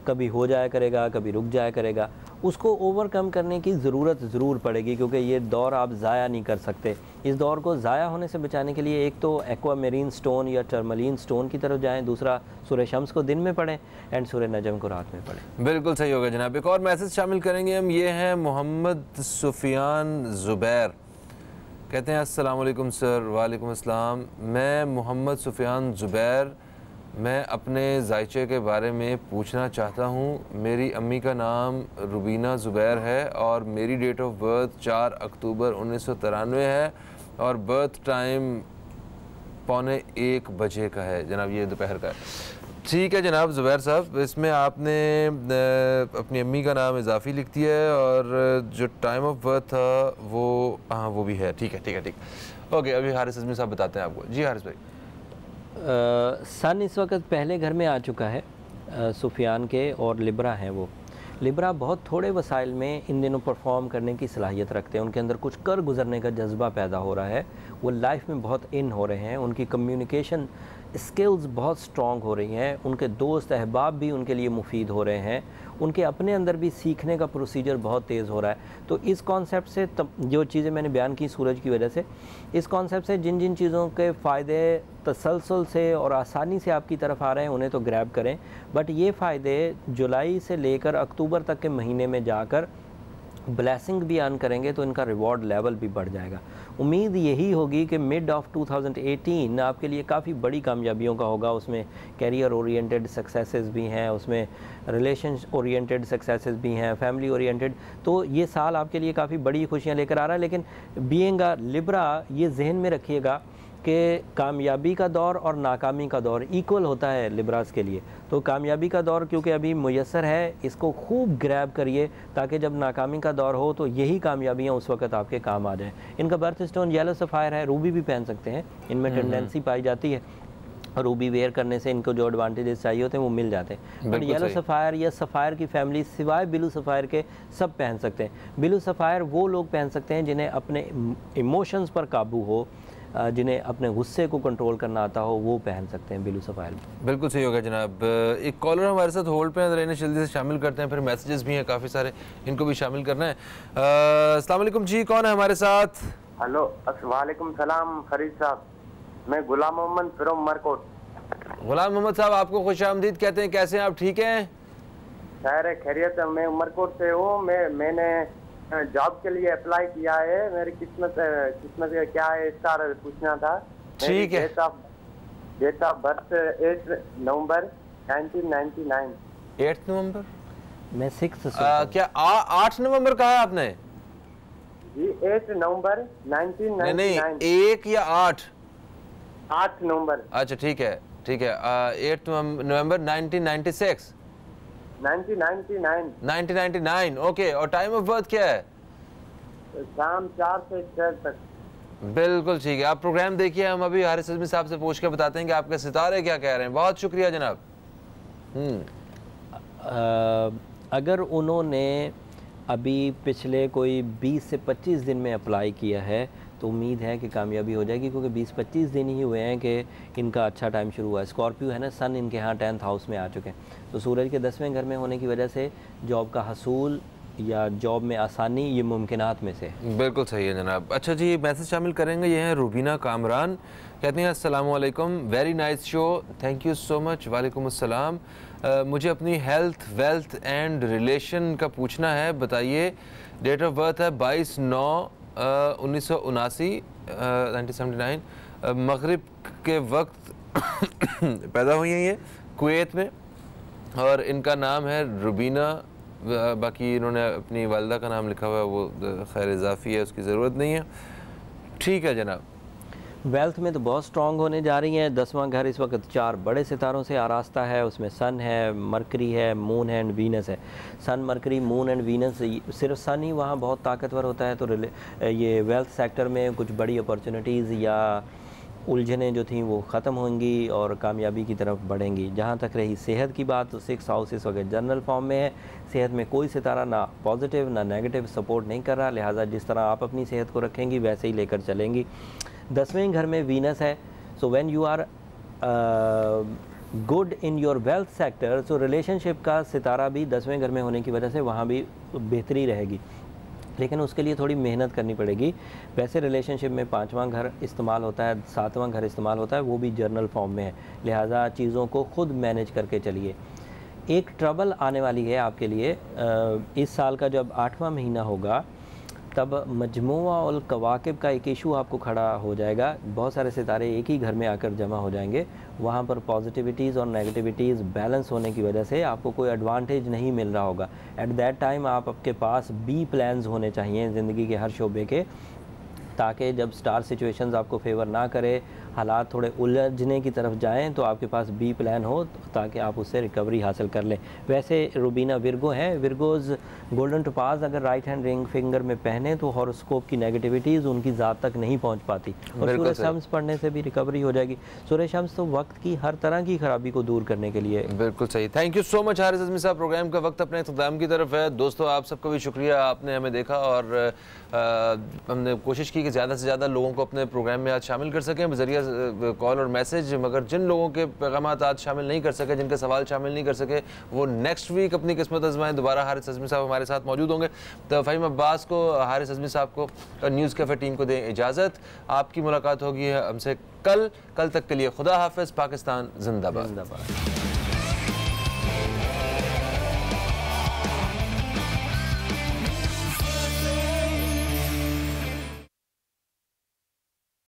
कभी हो जाया करेगा, कभी रुक जाया करेगा। उसको ओवरकम करने की ज़रूरत ज़रूर पड़ेगी, क्योंकि ये दौर आप ज़ाया नहीं कर सकते। इस दौर को ज़ाया होने से बचाने के लिए एक तो एक्वामेरीन स्टोन या टर्मलीन स्टोन की तरफ जाएं, दूसरा सूरह शम्स को दिन में पढ़ें एंड सूरह नजम को रात में पढ़ें। बिल्कुल सही होगा जनाब। एक और मैसेज शामिल करेंगे हम, ये हैं मोहम्मद सुफियान ज़ुबैर, कहते हैं अस्सलाम वालेकुम सर। वालेकुम अस्सलाम। मैं मोहम्मद सुफियान ज़ुबैर, मैं अपने जायचे के बारे में पूछना चाहता हूँ। मेरी अम्मी का नाम रुबीना ज़ुबैर है और मेरी डेट ऑफ बर्थ 4 अक्टूबर 1993 है और बर्थ टाइम 12:45 बजे का है जनाब, ये दोपहर का है। ठीक है जनाब ज़ुबैर साहब, इसमें आपने अपनी अम्मी का नाम इजाफी लिख दिया है और जो टाइम ऑफ बर्थ था वो हाँ वो भी है। ठीक है ठीक है ठीक है, ओके। अभी हारिस अज़मी साहब बताते हैं आपको। जी हारिस भाई। सन इस वक्त पहले घर में आ चुका है सुफियान के, और लिब्रा हैं वो। लिब्रा बहुत थोड़े वसाइल में इन दिनों परफॉर्म करने की सलाहियत रखते हैं, उनके अंदर कुछ कर गुजरने का जज्बा पैदा हो रहा है, वो लाइफ में बहुत इन हो रहे हैं, उनकी कम्युनिकेशन स्किल्स बहुत स्ट्रॉन्ग हो रही हैं, उनके दोस्त अहबाब भी उनके लिए मुफीद हो रहे हैं, उनके अपने अंदर भी सीखने का प्रोसीजर बहुत तेज़ हो रहा है। तो इस कॉन्सेप्ट से जो चीज़ें मैंने बयान की सूरज की वजह से, इस कॉन्सेप्ट से जिन जिन चीज़ों के फ़ायदे तसलसल से और आसानी से आपकी तरफ आ रहे हैं उन्हें तो ग्रैब करें, बट ये फ़ायदे जुलाई से लेकर अक्टूबर तक के महीने में जाकर ब्लेसिंग भी अर्न करेंगे तो इनका रिवॉर्ड लेवल भी बढ़ जाएगा। उम्मीद यही होगी कि मिड ऑफ 2018 आपके लिए काफ़ी बड़ी कामयाबियों का होगा। उसमें कैरियर ओरिएंटेड सक्सेसेस भी हैं, उसमें रिलेशन ओरिएंटेड सक्सेसेस भी हैं, फैमिली ओरिएंटेड। तो ये साल आपके लिए काफ़ी बड़ी खुशियाँ लेकर आ रहा है। लेकिन बीइंग अ लिब्रा, ये जहन में रखिएगा कि कामयाबी का दौर और नाकामी का दौर इक्वल होता है लिब्रास के लिए। तो कामयाबी का दौर क्योंकि अभी मुयस्सर है, इसको खूब ग्रैब करिए ताकि जब नाकामी का दौर हो तो यही कामयाबियाँ उस वक्त आपके काम आ जाएं। इनका बर्थ स्टोन येलो सफ़ायर है, रूबी भी पहन सकते हैं, इनमें टेंडेंसी पाई जाती है। रूबी वेयर करने से इनको जो एडवांटेजेस चाहिए होते हैं वो मिल जाते हैं। बट येलो सफ़ायर या सफ़ायर की फैमिली सिवाय ब्लू सफ़ायर के सब पहन सकते हैं। ब्लू सफ़ायर वो लोग पहन सकते हैं जिन्हें अपने इमोशंस पर काबू हो, जिन्हें अपने गुस्से को कंट्रोल करना आता हो, वो पहन सकते हैं ब्लू सफ़ायर। बिल्कुल सही होगा जनाब। एक कॉलर हमारे साथ होल्ड पे है, इन्हें जल्दी से शामिल करते हैं, फिर मैसेजेस भी हैं काफ़ी सारे, इनको भी शामिल करना है। अस्सलाम वालेकुम जी, कौन है हमारे साथ? हेलो, वालेकुम सलाम फरीद साहब, मैं गुलाम मोहम्मद फ्रॉम मरकोट। गुलाम मोहम्मद साहब, आपको खुशामदीद कहते हैं, कैसे हैं आप? ठीक हैं? खैर खैरियत है, मैं उमरकोट से हूँ। मैंने जॉब के लिए अप्लाई किया है, मेरी किस्मत क्या है इसका पूछना था। ठीक है। डेट ऑफ बर्थ 8 नवंबर 1999। 8 नवंबर? मैं 6 क्या 8 नवंबर कहा है आपने? जी 8 नवंबर 1999। नहीं 1 या 8? 8 नवंबर। अच्छा ठीक है ठीक है। 8 नवंबर 1996। 1999 ओके। और टाइम ऑफ बर्थ क्या है? शाम 4 से 6 तक। बिल्कुल ठीक है। आप प्रोग्राम देखिए, हम अभी हारिस अज़मी साहब से पूछ के बताते हैं कि आपके सितारे क्या कह रहे हैं। बहुत शुक्रिया जनाब। अगर उन्होंने अभी पिछले कोई 20 से 25 दिन में अप्लाई किया है तो उम्मीद है कि कामयाबी हो जाएगी, क्योंकि 20-25 दिन ही हुए हैं कि इनका अच्छा टाइम शुरू हुआ है। स्कॉर्पियो है ना, सन इनके यहाँ 10th हाउस में आ चुके हैं, तो सूरज के 10वें घर में होने की वजह से जॉब का हसूल या जॉब में आसानी ये मुमकिनात में से। बिल्कुल सही है जनाब। अच्छा जी, मैसेज शामिल करेंगे, ये हैं रूबीना कामरान, कहती हैं अस्सलाम वालेकुम, very nice show, thank you so much. वालेकुम अस्सलाम। मुझे अपनी हेल्थ, वेल्थ एंड रिलेशन का पूछना है, बताइए। डेट ऑफ बर्थ है 22/9/1979, 1979। मगरिब के वक्त पैदा हुई हैं ये कुवैत में, और इनका नाम है रुबीना। बाकी इन्होंने अपनी वालिदा का नाम लिखा हुआ है, वो खैर इजाफी है, उसकी ज़रूरत नहीं है। ठीक है जनाब। वेल्थ में तो बहुत स्ट्रॉन्ग होने जा रही हैं। 10वां घर इस वक्त 4 बड़े सितारों से आरास्ता है, उसमें सन है, मरकरी है, मून है एंड वीनस है। सन, मरकरी, मून एंड वीनस, सिर्फ सन ही वहाँ बहुत ताकतवर होता है, तो ये वेल्थ सेक्टर में कुछ बड़ी अपॉर्चुनिटीज़ या उलझनें जो थी वो ख़त्म होंगी और कामयाबी की तरफ बढ़ेंगी। जहाँ तक रही सेहत की बात, तो 6 हाउस इस वक्त जनरल फॉर्म में है। सेहत में कोई सितारा ना पॉजिटिव ना नेगेटिव सपोर्ट नहीं कर रहा, लिहाजा जिस तरह आप अपनी सेहत को रखेंगी वैसे ही लेकर चलेंगी। 10वें घर में वीनस है, so when you are good in your wealth sector, so relationship का सितारा भी 10वें घर में होने की वजह से वहाँ भी बेहतरी रहेगी, लेकिन उसके लिए थोड़ी मेहनत करनी पड़ेगी। वैसे रिलेशनशिप में 5वां घर इस्तेमाल होता है, 7वां घर इस्तेमाल होता है, वो भी जर्नल फॉर्म में है, लिहाजा चीज़ों को ख़ुद मैनेज करके चलिए। एक ट्रबल आने वाली है आपके लिए इस साल का जब 8वां महीना होगा, तब मजमुआ और कवाकिब का एक इशू आपको खड़ा हो जाएगा। बहुत सारे सितारे एक ही घर में आकर जमा हो जाएंगे, वहाँ पर पॉजिटिविटीज़ और नेगेटिविटीज़ बैलेंस होने की वजह से आपको कोई एडवांटेज नहीं मिल रहा होगा। एट दैट टाइम आपके पास बी प्लान्स होने चाहिए ज़िंदगी के हर शोबे के, ताकि जब स्टार सिचुएशंस आपको फेवर ना करे, हालात थोड़े उलझने की तरफ जाएं, तो आपके पास बी प्लान हो ताकि आप उससे रिकवरी हासिल कर लें। वैसे रुबीना विर्गो हैं, विर्गोज़ गोल्डन टोपाज अगर राइट हैंड रिंग फिंगर में पहने तो हॉरोस्कोप की नेगेटिविटीज़ उनकी ज़ात तक नहीं पहुंच पाती, और सूरज शम्स पढ़ने से भी रिकवरी हो जाएगी। सूरज शम्स तो वक्त की हर तरह की खराबी को दूर करने के लिए। बिल्कुल सही, thank you so much Haris Azmi साहब। प्रोग्राम का वक्त अपने इख्तिताम की तरफ है। दोस्तों आप सबका भी शुक्रिया, आपने हमें देखा और हमने कोशिश की कि ज़्यादा से ज़्यादा लोगों को अपने प्रोग्राम में आज शामिल कर सकें बजरिया कॉल और मैसेज। मगर जिन लोगों के पैगामात आज शामिल नहीं कर सके, जिनके सवाल शामिल नहीं कर सके, वो नेक्स्ट वीक अपनी किस्मत आजमाएं। दोबारा हारिस अज़मी साहब हमारे साथ मौजूद होंगे। तो फ़हीम अब्बास को, हारिस अज़मी साहब को और न्यूज़ कैफ़े टीम को दें इजाज़त। आपकी मुलाकात होगी हमसे कल तक के लिए खुदा हाफ़िज़। पाकिस्तान जिंदाबाद।